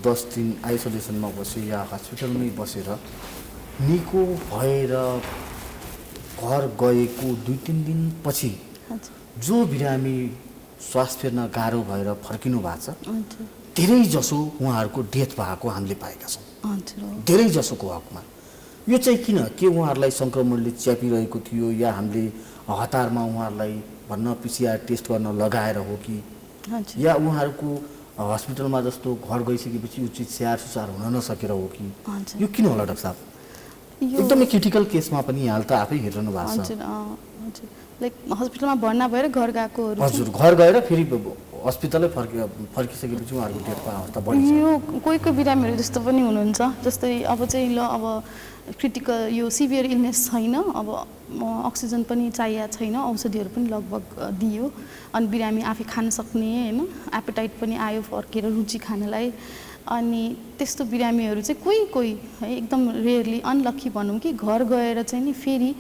10 दिन आइसोलेसनमा बसे या हस्पिटलमै बसेर निको भएर घर गएको 2-3 दिनपछि जो बिरामी श्वास फेर्न गाह्रो भएर फर्किनु भएको छ धेरै जसो उहाँहरूको डेथ भएको हामीले पाएका छौँ धेरै जसोको हकमा। यो चाहिँ किन के उहाँहरूलाई सङ्क्रमणले च्यापिरहेको थियो या हामीले हतारमा उहाँहरूलाई भन्न पिसिआर टेस्ट गर्न लगाएर हो कि या उहाँहरूको हस्पिटलमा जस्तो घर गइसकेपछि उचित स्याहार सुसार हुन नसकेर हो कि यो किन होला डाक्टर साहब? एकदमै क्रिटिकल केसमा पनि हाल त आफै हेरिरहनु भएको छ। लाइक हस्पिटलमा भर्ना भएर घर गएकोहरू हजुर घर गएर फेरि हस्पिटलै फर्किसकेपछि उहाँहरूको डेथको अवस्था बढी यो कोही कोही बिरामीहरू जस्तो पनि हुनुहुन्छ जस्तै अब चाहिँ ल अब क्रिटिकल यो सिभियर इलनेस छैन, अब अक्सिजन पनि चाहिएको छैन, औषधिहरू पनि लगभग दियो अनि बिरामी आफै खान सक्ने होइन एपेटाइट पनि आयो फर्केर रुचि खानलाई। अनि त्यस्तो बिरामीहरू चाहिँ कोही कोही है एकदम रेयरली अनलक्की भनौँ कि घर गएर चाहिँ नि फेरि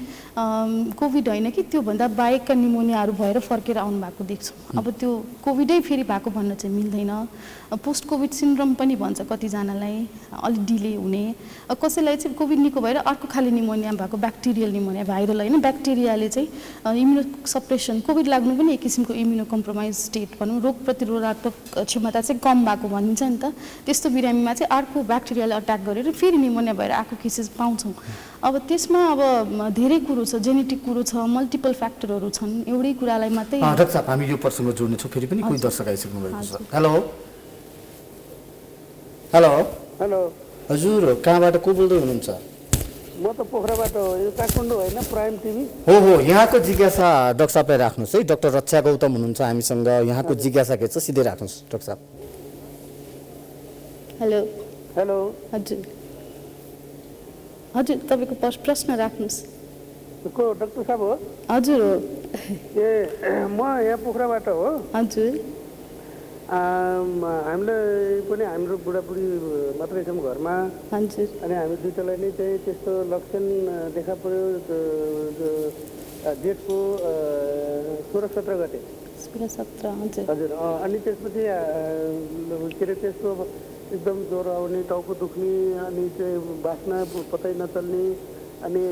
कोभिड होइन कि त्योभन्दा बाहेकका निमोनियाहरू भएर फर्केर आउनु भएको देख्छौँ। अब त्यो कोभिडै फेरि भएको भन्न चाहिँ मिल्दैन। पोस्ट कोभिड सिन्ड्रोम पनि भन्छ कतिजनालाई अलिक डिले हुने, कसैलाई चाहिँ कोभिड निको भएर अर्को खाले निमोनिया भएको ब्याक्टेरियल निमोनिया भाइरल होइन ब्याक्टेरियाले चाहिँ इम्युनो सप्रेसन कोभिड लाग्नु पनि एक किसिमको इम्युनो कम्प्रोमाइज स्टेट भनौँ रोग प्रतिरोधात्मक क्षमता चाहिँ कम भएको भनिन्छ नि त। त्यस्तो बिरामीमा चाहिँ अर्को ब्याक्टेरियाले अट्याक गरेर फेरि निमोनिया भएर आएको केसेस पाउँछौँ। अब त्यसमा अब धेरै कुरो छ, जेनेटिक कुरो छ, मल्टिपल फ्याक्टरहरू छन्, एउटै कुरालाई मात्रै। डाक्टर साहब हामी यो प्रसङ्ग जोड्नेछौँ, फेरि पनि कोही दर्शक आइसक्नु भएको छ। हेलो हेलो हेलो हजुर कहाँबाट को बोल्दै हुनुहुन्छ? म त पोखराबाट हो, यो काठमाडौँ होइन प्राइम टिभी हो यहाँको जिज्ञासा डाक्टर साहबलाई राख्नुहोस् है। डाक्टर रक्षा गौतम हुनुहुन्छ हामीसँग, यहाँको जिज्ञासा के छ सिधै राख्नुहोस् डाक्टर साहब। हेलो हेलो हजुर हजुर तपाईँको प्रश्न राख्नुहोस्। को डाक्टर साहब हो? हजुर हो। ए म यहाँ पोखराबाट हो। हजुर हामीलाई पनि हाम्रो बुढाबुढी मात्रै छौँ घरमा। हजुर अनि हामी दुईटालाई नै चाहिँ त्यस्तो लक्षण देखा पर्यो जेठको 16-17 गते 16-17 हजुर हजुर। अनि त्यसपछि के अरे त्यस्तो एकदम ज्वरो आउने, टाउको दुख्ने, अनि चाहिँ बास्ना पत्तै नचल्ने, अनि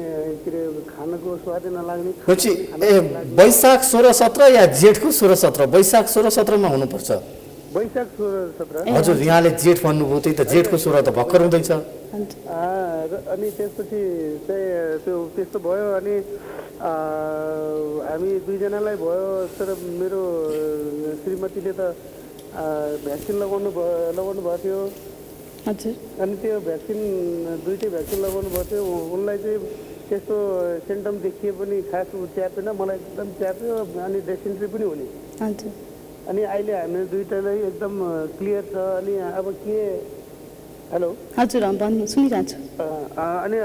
के अरे खानाको स्वादै नलाग्ने। वैशाख 16-17 या जेठको 16-17? वैशाख 16-17मा हुनुपर्छ। वैशाख 16-17 हजुर यहाँले जेठ भन्नुभयो, त्यही त जेठको 16 त भर्खर हुँदैछ। अनि त्यसपछि चाहिँ त्यो त्यस्तो भयो। अनि हामी दुईजनालाई भयो, तर मेरो श्रीमतीले त भ्याक्सिन लगाउनु भएको थियो। हजुर अनि त्यो भ्याक्सिन दुईटै भ्याक्सिन लगाउनु भएको थियो। उनलाई चाहिँ त्यस्तो सिम्टम देखिए पनि खास च्यापेन, मलाई एकदम च्याप्यो अनि डेसेन्ट्री पनि हुने। हजुर अनि अहिले हामी दुईटालाई एकदम क्लियर छ। अनि अब के हेलो हजुर भन्नु सुनिरहेको छु। अनि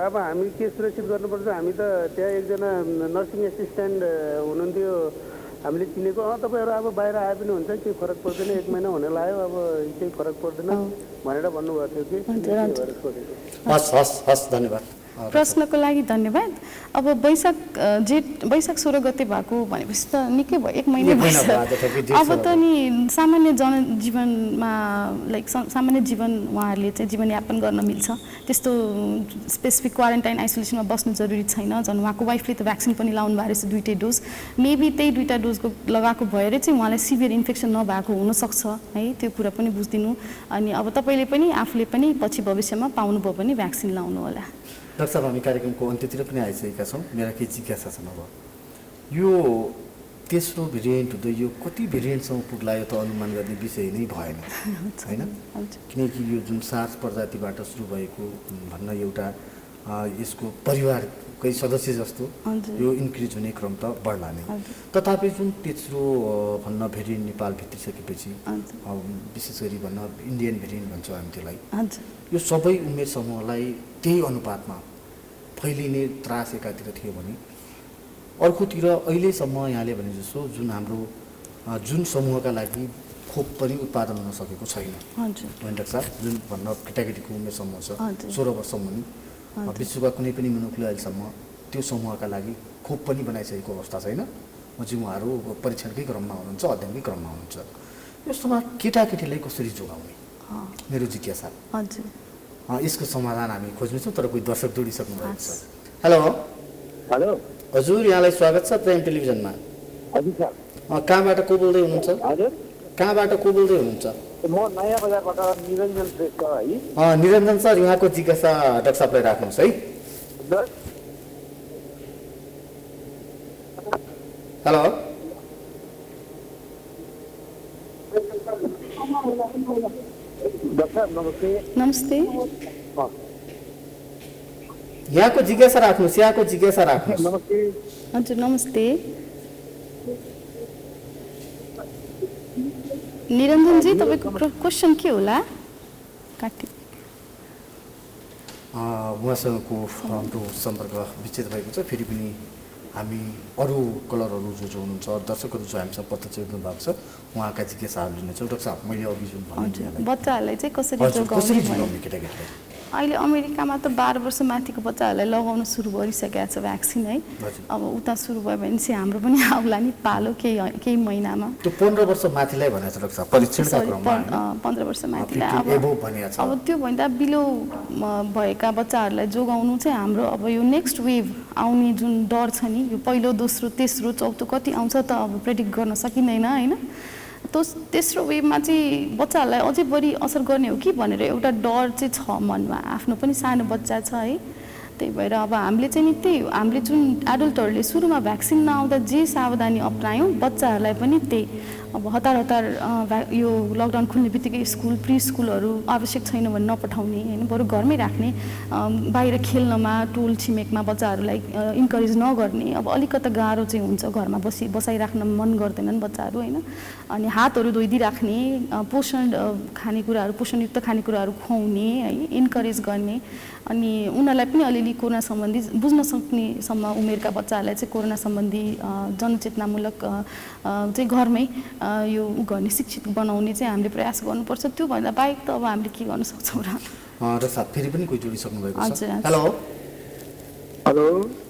अब हामी के सुरक्षित गर्नुपर्छ? हामी त त्यहाँ एकजना नर्सिङ एसिस्टेन्ट हुनुहुन्थ्यो हामीले चिनेको। तपाईँहरू अब बाहिर आए पनि हुन्छ, केही फरक पर्दैन, 1 महिना हुन लाग्यो, अब केही फरक पर्दैन भनेर भन्नुभएको थियो कि। हस् धन्यवाद। प्रश्नको लागि धन्यवाद। अब वैशाख 16 गते भएको भनेपछि त निकै भयो, 1 महिना भइसक्यो। अब त नि सामान्य जनजीवनमा लाइक सामान्य जीवन उहाँहरूले चाहिँ जीवनयापन गर्न मिल्छ, त्यस्तो स्पेसिफिक क्वारेन्टाइन आइसोलेसनमा बस्नु जरुरी छैन। झन् उहाँको वाइफले त भ्याक्सिन पनि लाउनु भएको रहेछ 2टै डोज, मेबी त्यही 2टा डोजको लगाएको भएर चाहिँ उहाँलाई सिभियर इन्फेक्सन नभएको हुनसक्छ है, त्यो कुरा पनि बुझिदिनु। अनि अब तपाईँले पनि आफूले पनि पछि भविष्यमा पाउनुभयो भने भ्याक्सिन लाउनु होला। डाक्टर साहब हामी कार्यक्रमको अन्त्यतिर पनि आइसकेका छौँ। मेरा केही जिज्ञासा छन्। अब यो तेस्रो भेरिएन्ट हुँदै यो कति भेरिएन्टसम्म पुग्ला यो त अनुमान गर्ने विषय नै भएन होइन, किनकि यो जुन सार्स प्रजातिबाट सुरु भएको भन्न एउटा यसको परिवारकै सदस्य जस्तो यो इन्क्रिज हुने क्रम त बढ्ला नै। तथापि जुन तेस्रो भन्न भेरिएन्ट नेपाल भित्रिसकेपछि विशेष गरी भन्न इन्डियन भेरिएन्ट भन्छौँ हामी त्यसलाई, यो सबै उमेर समूहलाई त्यही अनुपातमा फैलिने त्रास एकातिर थियो भने अर्कोतिर अहिलेसम्म यहाँले भने जस्तो जुन हाम्रो जुन समूहका लागि खोप पनि उत्पादन हुन सकेको छैन होइन डाक्टर साहब, जुन भन्न केटाकेटीको उमेर समूह छ 16 वर्ष मुनि, विश्वका कुनै पनि मुलुकले अहिलेसम्म त्यो समूहका लागि खोप पनि बनाइसकेको अवस्था छैन। चाहिँ उहाँहरू परीक्षणकै क्रममा हुनुहुन्छ, अध्ययनकै क्रममा हुनुहुन्छ। यस्तोमा केटाकेटीलाई कसरी जोगाउने मेरो जिज्ञासा। हजुर यसको समाधान हामी खोज्नेछौँ, तर कोही दर्शक जोडिसक्नु भएको छ। हेलो हेलो हजुर, यहाँलाई स्वागत छ प्राइम टेलिभिजनमा। हजुर सर। कहाँबाट को बोल्दै हुनुहुन्छ? हजुर कहाँबाट को बोल्दै हुनुहुन्छ? म नयाँ बजारबाट निरञ्जन श्रेष्ठ है। निरञ्जन सर, यहाँको जिज्ञासा डाक्टर साहबलाई राख्नुहोस् है। हेलो डाक्टर नमस्ते। नमस्ते। यहाँको जिज्ञासा राख्नुहोस्, यहाँको जिज्ञासा राख्नुहोस्। नमस्ते। हजुर नमस्ते। निरञ्जनजी तपाईँको क्वेसन के होला? काटी उहाँसँगको हाम्रो सम्पर्क विच्छेद भएको छ। फेरि पनि हामी अरू कलरहरू जो हुनुहुन्छ, दर्शकहरू जो हामीसँग प्रत्यक्ष जोड्नु भएको छ, उहाँका जिज्ञासाहरू लिनेछौँ। डाक्टर साहब, मैले अघि जुन भने बच्चाहरूलाई चाहिँ कसरी कसरी जोगाउने? जोगाउने केटाकेटीलाई? अहिले अमेरिकामा त 12 वर्ष माथिको बच्चाहरूलाई लगाउन सुरु गरिसकेको छ भ्याक्सिन है। अब उता सुरु भयो भने चाहिँ हाम्रो पनि आउला नि पालो केही महिनामा। त्यो 15 वर्ष माथिलाई भनेको छ डाक्टर साहब, परीक्षणका क्रममा 15 वर्ष माथिलाई। अब त्यो भन्दा बिलो भएका बच्चाहरूलाई जोगाउनु चाहिँ हाम्रो अब यो नेक्स्ट वेभ आउने जुन डर छ नि, यो पहिलो दोस्रो तेस्रो चौथो कति आउँछ त अब प्रेडिक्ट गर्न सकिँदैन होइन। तेस्रो वेभमा चाहिँ बच्चाहरूलाई अझै बढी असर गर्ने हो कि भनेर एउटा डर चाहिँ छ मनमा। आफ्नो पनि सानो बच्चा छ है, त्यही भएर अब हामीले चाहिँ नि त्यही हामीले जुन एडल्टहरूले सुरुमा भ्याक्सिन नआउँदा जे सावधानी अप्नायौँ, बच्चाहरूलाई पनि त्यही अब हतार यो लकडाउन खुल्ने बित्तिकै स्कुल प्री स्कुलहरू आवश्यक छैन भने नपठाउने होइन, बरु घरमै राख्ने, बाहिर खेल्नमा टोल छिमेकमा बच्चाहरूलाई इन्करेज नगर्ने। अब अलिकति गाह्रो चाहिँ हुन्छ, घरमा बसाइराख्न मन गर्दैनन् बच्चाहरू होइन। अनि हातहरू धोइदिइराख्ने, पोषण खानेकुराहरू पोषणयुक्त खानेकुराहरू खुवाउने है, इन्करेज गर्ने। अनि उनीहरूलाई पनि अलिअलि कोरोना सम्बन्धी बुझ्न सक्नेसम्म उमेरका बच्चाहरूलाई चाहिँ कोरोना सम्बन्धी जनचेतनामूलक चाहिँ घरमै यो गर्ने शिक्षित बनाउने चाहिँ हामीले प्रयास गर्नुपर्छ। त्योभन्दा बाहेक त अब हामीले के गर्न सक्छौँ र। र साथ फेरि पनि कोही जोडिसक्नु भएको छ। हजुर हेलो हेलो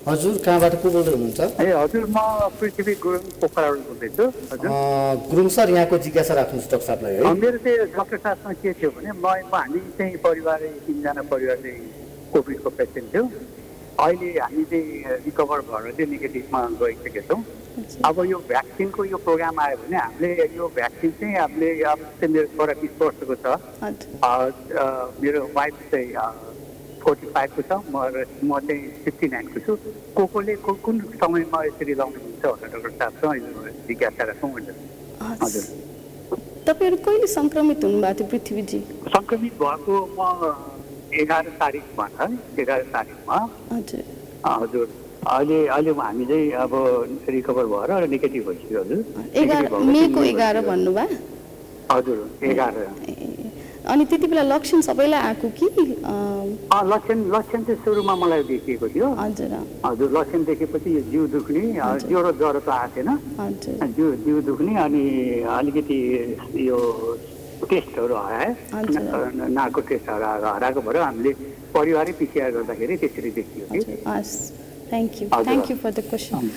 हजुर, कहाँबाट को बोल्दै हुनुहुन्छ? ए हजुर, म पृथ्वी गुरुङ पोखराबाट बोल्दैछु। हजुर गुरुङ सर, यहाँको जिज्ञासा राख्नुहोस् डाक्टर साहबलाई है। मेरो चाहिँ डाक्टर साहबसँग के थियो भने हामी चाहिँ परिवार 3जना परिवार चाहिँ कोभिडको पेसेन्ट थियो। अहिले हामी चाहिँ रिकभर भएर चाहिँ नेगेटिभमा गइसकेका छौँ। अब यो भ्याक्सिनको यो प्रोग्राम आयो भने हामीले यो भ्याक्सिन चाहिँ हामीले अब चाहिँ मेरो छोरा 20 वर्षको छ, मेरो वाइफ चाहिँ 45 को छ, म चाहिँ 59 को छु। कोले कुन समयमा यसरी लाउनु हुन्छ भनेर डाक्टर साहबसँग जिज्ञासा राखौँ भनेर। हजुर, तपाईँहरू कहिले सङ्क्रमित हुनुभएको थियो पृथ्वीजी? सङ्क्रमित भएको म 11 तारिकमा छ, 11 तारिकमा। हजुर हजुर, अहिले हामी चाहिँ अब रिकभर भएर नेगेटिभ भइसक्यो। हजुर, 11 मेको 11 भन्नुभयो? हजुर 11। अनि त्यति बेला लक्षण सबैलाई आएको कि? लक्षण चाहिँ सुरुमा मलाई देखिएको थियो। हजुर हजुर, लक्षण देखेपछि यो जिउ दुख्ने, ज्वरो त आएको थिएन। हजुर, जिउ दुख्ने, अनि अलिकति यो टेस्टहरू हरायो, नाकको टेस्टहरू हराएको भएर हामीले परिवारै पिसिआर गर्दाखेरि त्यसरी देखियो कि। Thank you for the question.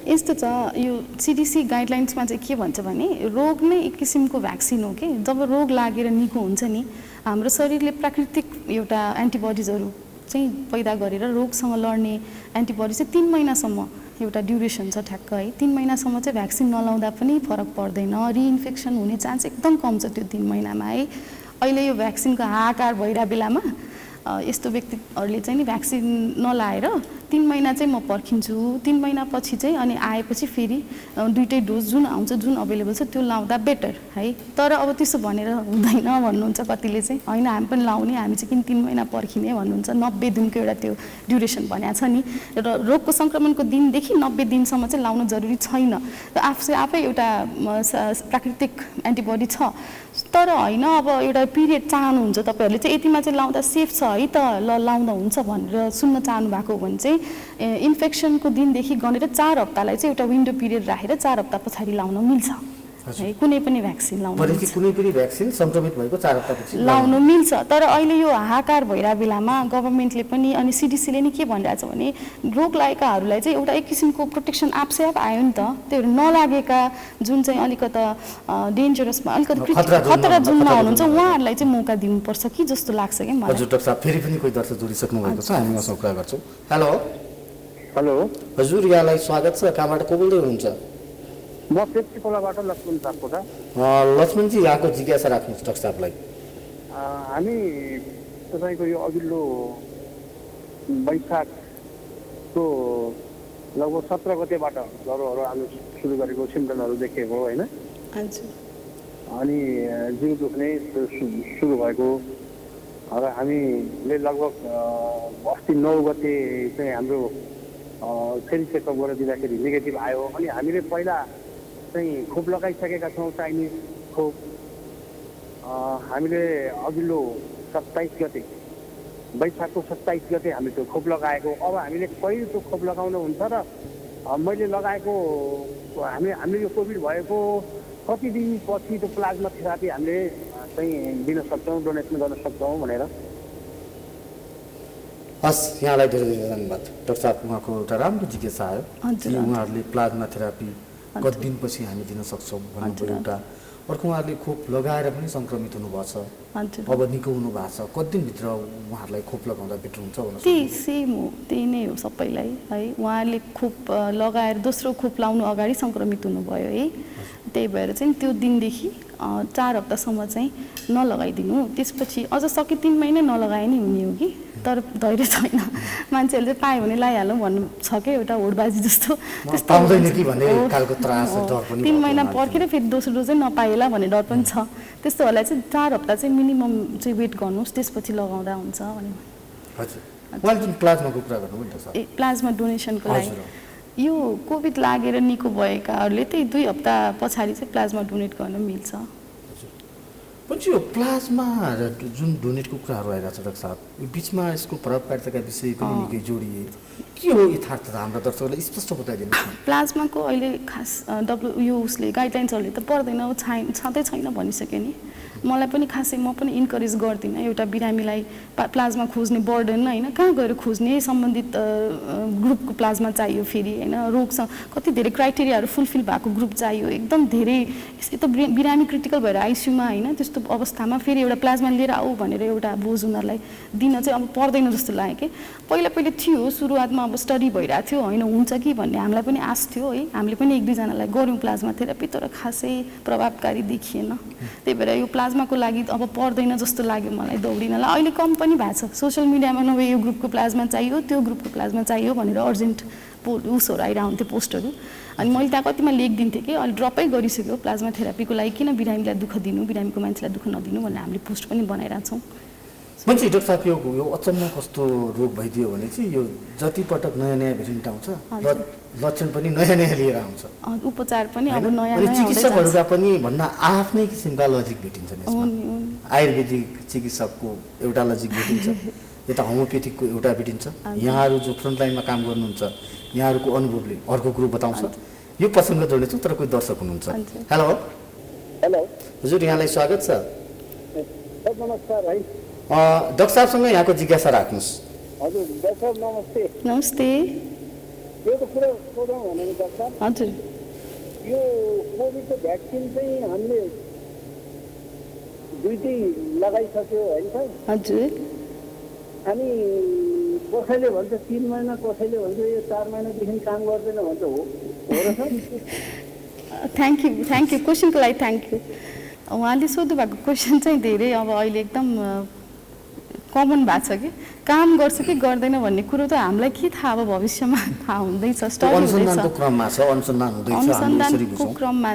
यस्तो छ, यो सिडिसी गाइडलाइन्समा चाहिँ के भन्छ भने रोग नै एक किसिमको भ्याक्सिन हो कि। जब रोग लागेर निको हुन्छ नि, हाम्रो शरीरले प्राकृतिक एउटा एन्टिबडिजहरू चाहिँ पैदा गरेर रोगसँग लड्ने एन्टिबडी चाहिँ 3 महिनासम्म एउटा ड्युरेसन छ ठ्याक्क है। 3 महिनासम्म चाहिँ भ्याक्सिन नलाउँदा पनि फरक पर्दैन, रिइन्फेक्सन हुने चान्स एकदम कम छ त्यो 3 महिनामा है। अहिले यो भ्याक्सिनको हाहाकार भइरहेको बेलामा यस्तो व्यक्तिहरूले चाहिँ नि भ्याक्सिन नलाएर 3 महिना चाहिँ म पर्खिन्छु, 3 महिनापछि चाहिँ अनि आएपछि फेरि 2टै डोज जुन आउँछ जुन अभाइलेबल छ त्यो लाउँदा बेटर है। तर अब त्यसो भनेर हुँदैन भन्नुहुन्छ कतिले चाहिँ, होइन हामी पनि लाउने, हामी चाहिँ किन 3 महिना पर्खिने भन्नुहुन्छ। 90 दिनको एउटा त्यो ड्युरेसन भनेको छ नि, र रोगको सङ्क्रमणको दिनदेखि 90 दिनसम्म चाहिँ लाउनु जरुरी छैन। र आफै एउटा प्राकृतिक एन्टिबडी छ, तर होइन अब एउटा पिरियड चाहनुहुन्छ तपाईँहरूले चाहिँ यतिमा चाहिँ लाउँदा सेफ छ है त, लाउँदा हुन्छ भनेर सुन्न चाहनु भएको हो भने चाहिँ इन्फेक्सनको दिनदेखि गनेर 4 हप्तालाई चाहिँ एउटा विन्डो पिरियड राखेर 4 हप्ता पछाडि लाउन मिल्छ है कुनै पनि भ्याक्सिन लाउनु भनेपछि कुनै पनि भ्याक्सिन सङ्क्रमित भएको 4 हप्तापछि लाउनु मिल्छ। तर अहिले यो हाहाकार भइरहेको बेलामा गभर्मेन्टले पनि अनि सिडिसीले नि के भनिरहेछ भने रोग लागेकाहरूलाई चाहिँ एउटा एक किसिमको प्रोटेक्सन आफै आयो नि त। त्योहरू नलागेका जुन चाहिँ अलिकता डेन्जरसमा अलिकति खतरा जुनमा हुनुहुन्छ उहाँहरूलाई चाहिँ मौका दिनुपर्छ कि जस्तो लाग्छ कि मलाई। हजुर डाक्टर साहब फेरि पनि कोही दर्शक जोडिसक्नु भएको छ, हामी उहाँसँग कुरा गर्छौँ। हेलो हेलो हजुर, यहाँलाई स्वागत छ। कहाँबाट को बोल्दै हुनुहुन्छ? म पेप्सी खोलाबाट लक्ष्मण सापकोटा। लक्ष्मणजी, यहाँको जिज्ञासा राख्नुहोस् डाक्टर साहबलाई। हामी तपाईँको यो अघिल्लो वैशाखको लगभग 17 गतेबाट ज्वरोहरू आउनु सुरु गरेको सिम्टमहरू देखेको होइन, अनि जिउ दुख्ने सुरु भएको र हामीले लगभग अस्ति 9 गते चाहिँ हाम्रो फेरि चेकअप गरेर दिँदाखेरि नेगेटिभ आयो। अनि हामीले पहिला चाहिँ खोप लगाइसकेका छौँ, चाइनिज खोप। हामीले अघिल्लो 27 गते वैशाखको 27 गते हामी त्यो खोप लगाएको। अब हामीले कहिले त्यो खोप लगाउनु हुन्छ र मैले लगाएको हामीले यो कोभिड भएको कति दिनपछि त्यो प्लाज्मा थेरापी हामीले चाहिँ दिन सक्छौँ, डोनेसन गर्न सक्छौँ भनेर। हस्, यहाँलाई धेरै धेरै धन्यवाद डाक्टर साहब। उहाँको एउटा राम्रो जिज्ञासा आयो कि उहाँहरूले प्लाज्मा थेरापी कति दिनपछि हामी दिन सक्छौँ भन्नुभयो एउटा। अर्को, उहाँहरूले खोप लगाएर पनि सङ्क्रमित हुनुभएको छ, अब निको हुनु भएको छ, कति दिनभित्र उहाँहरूलाई खोप लगाउँदा बेटर हुन्छ भन्नु? त्यही सेम हो, त्यही नै हो सबैलाई है। उहाँहरूले खोप लगाएर दोस्रो खोप लाउनु अगाडि सङ्क्रमित हुनुभयो है, त्यही भएर चाहिँ त्यो दिनदेखि 4 हप्तासम्म चाहिँ नलगाइदिनु। त्यसपछि अझ सके 3 महिना नलगाए नि हुने हो कि, तर धैर्य छैन। मान्छेहरूले चाहिँ पायो भने लगाइहालौँ भन्नु छ कि एउटा होडबाजी जस्तो। त्यस्तो 3 महिना पर्खेर फेरि दोस्रो डोज चाहिँ नपाएला भन्ने डर पनि छ। त्यस्तोहरूलाई चाहिँ 4 हप्ता चाहिँ मिनिमम चाहिँ वेट गर्नुहोस्, त्यसपछि लगाउँदा हुन्छ भने। प्लाज्मा डोनेसनको लागि यो कोभिड लागेर निको भएकाहरूले त्यही 2 हप्ता पछाडि चाहिँ प्लाज्मा डोनेट गर्न मिल्छ। पछि यो प्लाज्मा जुन डोनेटको कुराहरू आइरहेको छ डाक्टर साहब, यो बिचमा यसको प्रभावकारिताका विषय पनि निकै जोडिए। के हो यथार्थता हाम्रो दर्शकहरूलाई स्पष्ट बताइदिनुहोस्। प्लाज्माको अहिले खास यो उसले गाइडलाइन्सहरूले त पर्दैन, छँदै छैन भनिसक्यो नि। मलाई पनि खासै म पनि इन्करेज गर्दिनँ एउटा बिरामीलाई प्लाज्मा खोज्ने बर्डन होइन, कहाँ गएर खोज्ने, सम्बन्धित ग्रुपको प्लाज्मा चाहियो फेरि होइन, रोगसँग कति धेरै क्राइटेरियाहरू फुलफिल भएको ग्रुप चाहियो, एकदम धेरै यस्तो बिरामी क्रिटिकल भएर आइसियुमा होइन, त्यस्तो अवस्थामा फेरि एउटा प्लाज्मा लिएर आऊ भनेर एउटा बोझ उनीहरूलाई दिन चाहिँ अब पर्दैन जस्तो लाग्यो कि। पहिला थियो सुरुवातमा, अब स्टडी भइरहेको थियो होइन, हुन्छ कि भन्ने हामीलाई पनि आश थियो है, हामीले पनि 1-2जनालाई गऱ्यौँ प्लाज्मा थेरापी, तर खासै प्रभावकारी देखिएन। त्यही भएर यो प्लाज्माको लागि अब पर्दैन जस्तो लाग्यो मलाई दौडिनलाई। अहिले कम पनि भएको छ सोसियल मिडियामा, नभए यो ग्रुपको प्लाज्मा चाहियो, त्यो ग्रुपको प्लाज्मा चाहियो भनेर अर्जेन्ट उसहरू आइरहन्थ्यो पोस्टहरू। अनि मैले त्यहाँ कतिमा लेखिदिन्थेँ कि अहिले ड्रपै गरिसक्यो प्लाज्मा थेरापीको लागि, किन बिरामीलाई दुःख दिनु, बिरामीको मान्छेलाई दुःख नदिनु भनेर हामीले पोस्ट पनि बनाइरहेछौँ। मान्छे डाक्टर साहब, यो अचम्म कस्तो रोग भइदियो भने चाहिँ यो जतिपटक नयाँ नयाँ भेरिएन्ट आउँछ र लक्षण पनि नयाँ नयाँ लिएर आउँछ, उपचार पनि अब नयाँ नयाँ, चिकित्सकहरूका पनि भन्न आफ्नै किसिमका लजिक भेटिन्छ। आयुर्वेदिक चिकित्सकको एउटा लजिक भेटिन्छ, यता होमियोपेथिकको एउटा भेटिन्छ। यहाँहरू जो फ्रन्टलाइनमा काम गर्नुहुन्छ यहाँहरूको अनुभवले अर्को कुरो बताउँछ। यो प्रसङ्ग जोड्नेछौँ, तर कोही दर्शक हुनुहुन्छ। हेलो हजुर, यहाँलाई स्वागत छ। नमस्कार है डाक्टर साहबसँग यहाँको जिज्ञासा राख्नुहोस्। हजुर डाक्टर नमस्ते। नमस्ते। यो कुरा सोधौँ भनेर डाक्टर। हजुर, यो कोभिडको भ्याक्सिन चाहिँ हामीले दुईटै लगाइसक्यो होइन सर? हजुर। अनि कसैले भन्छ 3 महिना, कसैले भन्छ यो 4 महिनादेखि काम गर्दैन भन्छ, हो र सर? थ्याङ्क यू क्वेसनको लागि थ्याङ्क यू। उहाँले सोध्नु भएको क्वेसन चाहिँ धेरै अब अहिले एकदम कमन भएको छ कि काम गर्छ कि गर्दैन भन्ने कुरो त हामीलाई के थाहा, अब भविष्यमा थाहा हुँदैछ, स्टडी अनुसन्धानको क्रममा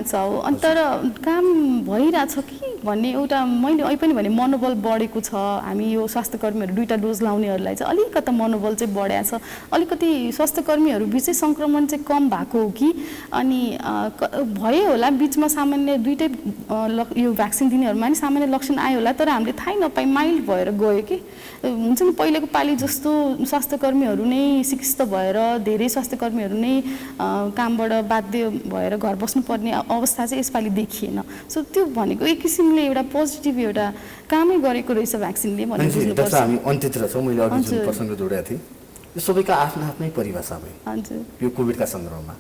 छ हो। अनि तर काम भइरहेछ कि भन्ने एउटा मैले अहिले पनि भने मनोबल बढेको छ। हामी यो स्वास्थ्यकर्मीहरू 2टा डोज लाउनेहरूलाई चाहिँ अलिकति मनोबल चाहिँ बढाएको छ। अलिकति स्वास्थ्यकर्मीहरू बिचै सङ्क्रमण चाहिँ कम भएको हो कि अनि भयो होला बिचमा सामान्य 2टै यो भ्याक्सिन दिनेहरूमा नि सामान्य लक्षण आयो होला, तर हामीले थाहै नपाई माइल्ड भएर गयो कि हुन्छ नि। पहिलेको पालि जस्तो स्वास्थ्यकर्मीहरू नै सिकिस्त भएर धेरै स्वास्थ्यकर्मीहरू नै कामबाट बाध्य भएर घर बस्नुपर्ने अवस्था चाहिँ यसपालि देखिएन। सो त्यो भनेको एक किसिमले एउटा पोजिटिभ एउटा कामै गरेको रहेछ भ्याक्सिनले भनेर बुझ्नुपर्छ। हामी अन्त्यतिर छौँ। मैले अघि जुन प्रसङ्ग जोडेको थिएँ यो सबैका आफ्ना आफ्नै परिभाषा भयो। हजुर। यो कोभिडका सन्दर्भमा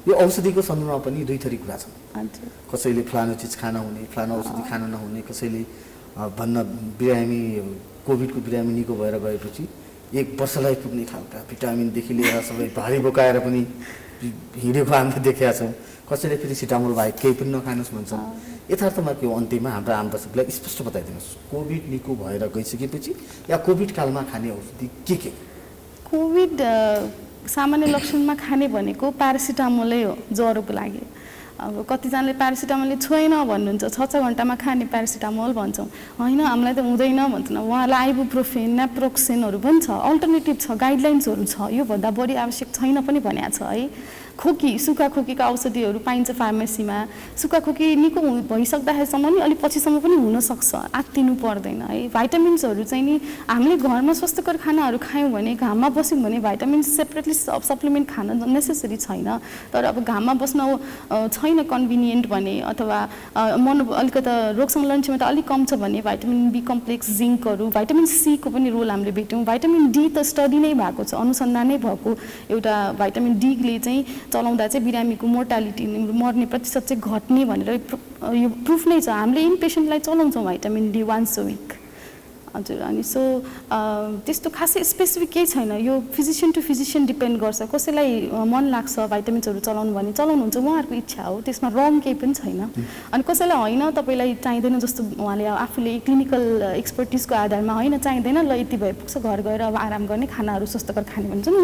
यो औषधिको सन्दर्भमा पनि दुई थरी कुरा छन्। हजुर। कसैले फलानु चिज खान हुने, फलानु औषधि खान नहुने, कसैले भन्न बिरामी कोभिडको बिरामी निको भएर गएपछि 1 वर्षलाई पुग्ने खालका भिटामिनदेखि लिएर सबै भारी बोकाएर पनि हिँडेको हामीले देखेका छौँ। कसैले फेरि सिटामोल बाहेक केही पनि नखानुहोस् भन्छन्। यथार्थमा के हो अन्त्यमा हाम्रो आम दर्शकलाई स्पष्ट बताइदिनुहोस्, कोभिड निको भएर गइसकेपछि या कोभिड कालमा खाने औषधि के? कोभिड सामान्य लक्षणमा खाने भनेको प्यारासिटामोलै हो ज्वरोको लागि। अब कतिजनाले प्यारासिटामोलले छोएन भन्नुहुन्छ, 6 घन्टामा खाने प्यारासिटामोल भन्छौँ। होइन हामीलाई त हुँदैन भन्छन्। उहाँलाई आइबुप्रोफेन नेप्रोक्सेनहरू पनि छ, अल्टरनेटिभ छ, गाइडलाइन्सहरू छ। योभन्दा बढी आवश्यक छैन पनि भनेको छ है। खोकी सुक्खा खोकीका औषधिहरू पाइन्छ फार्मेसीमा। सुक्खा खोकी निको भइसक्दाखेरिसम्म नि अलिक पछिसम्म पनि हुनसक्छ, आत्तिनु पर्दैन है। भाइटामिन्सहरू चाहिँ नि हामीले घरमा स्वस्थकर खानाहरू खायौँ भने, घाममा बस्यौँ भने भाइटामिन्स सेपरेटली सप्लिमेन्ट खान नेसेसरी छैन। तर अब घाममा बस्न छैन कन्भिनियन्ट भने अथवा अलिकति रोग संलग्न क्षमता अलिक कम छ भने भाइटामिन बी कम्प्लेक्स, जिङ्कहरू, भाइटामिन सी को पनि रोल हामीले भेट्यौँ। भाइटामिन डी त स्टडी नै भएको छ, अनुसन्धानै भएको एउटा भाइटामिन डीले चाहिँ चलाउँदा चाहिँ बिरामीको मोर्टालिटी मर्ने प्रतिशत चाहिँ घट्ने भनेर यो प्रुफ नै छ। हामीले इन पेसेन्टलाई चलाउँछौँ भाइटामिन डी 1 वीक। हजुर। अनि सो त्यस्तो खासै स्पेसिफिक केही छैन, यो फिजिसियन टु फिजिसियन डिपेन्ड गर्छ। कसैलाई मन लाग्छ भाइटामिन्सहरू चलाउनु भने चलाउनुहुन्छ, उहाँहरूको इच्छा हो, त्यसमा रङ केही पनि छैन। अनि कसैलाई होइन तपाईँलाई चाहिँदैन जस्तो उहाँले आफूले क्लिनिकल एक्सपर्टिजको आधारमा होइन चाहिँदैन ल यति भए पुग्छ घर गएर अब आराम गर्ने खानाहरू स्वस्थकर खाने भन्छ नि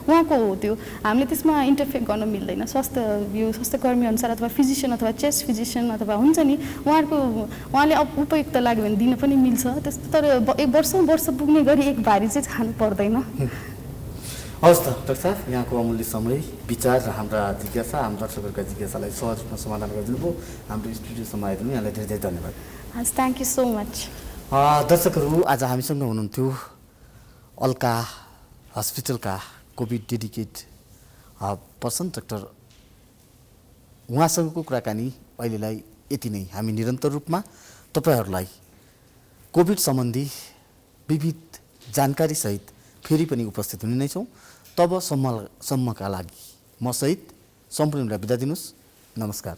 उहाँको हो त्यो। हामीले त्यसमा इन्टरफेयर गर्न मिल्दैन। स्वास्थ्यकर्मी अनुसार अथवा फिजिसियन अथवा चेस्ट फिजिसियन अथवा हुन्छ नि उहाँले उपयुक्त लाग्यो भने दिन पनि मिल्छ। त्यस्तो तर वर्ष पुग्ने गरी एक भारी चाहिँ खानु पर्दैन। हवस् त डाक्टर साहब, यहाँको अमूल्य समय, विचार र हाम्रा जिज्ञासा, हाम्रा दर्शकहरूका जिज्ञासालाई सहज रूपमा समाधान गरिदिनु भयो। हाम्रो स्टुडियोसम्म आइदिनु यहाँलाई धेरै धेरै धन्यवाद। हस्, थ्याङ्क यू सो मच। दर्शकहरू, आज हामीसँग हुनुहुन्थ्यो अल्का हस्पिटलका कोभिड डेडिकेट पर्सन डाक्टर। उहाँसँगको कुराकानी अहिलेलाई यति नै। हामी निरन्तर रूपमा तपाईँहरूलाई कोभिड सम्बन्धी विविध जानकारीसहित फेरि पनि उपस्थित हुने नै छौँ। तबसम्मका लागि म सहित सम्पूर्णलाई बिदा दिनुहोस्। नमस्कार।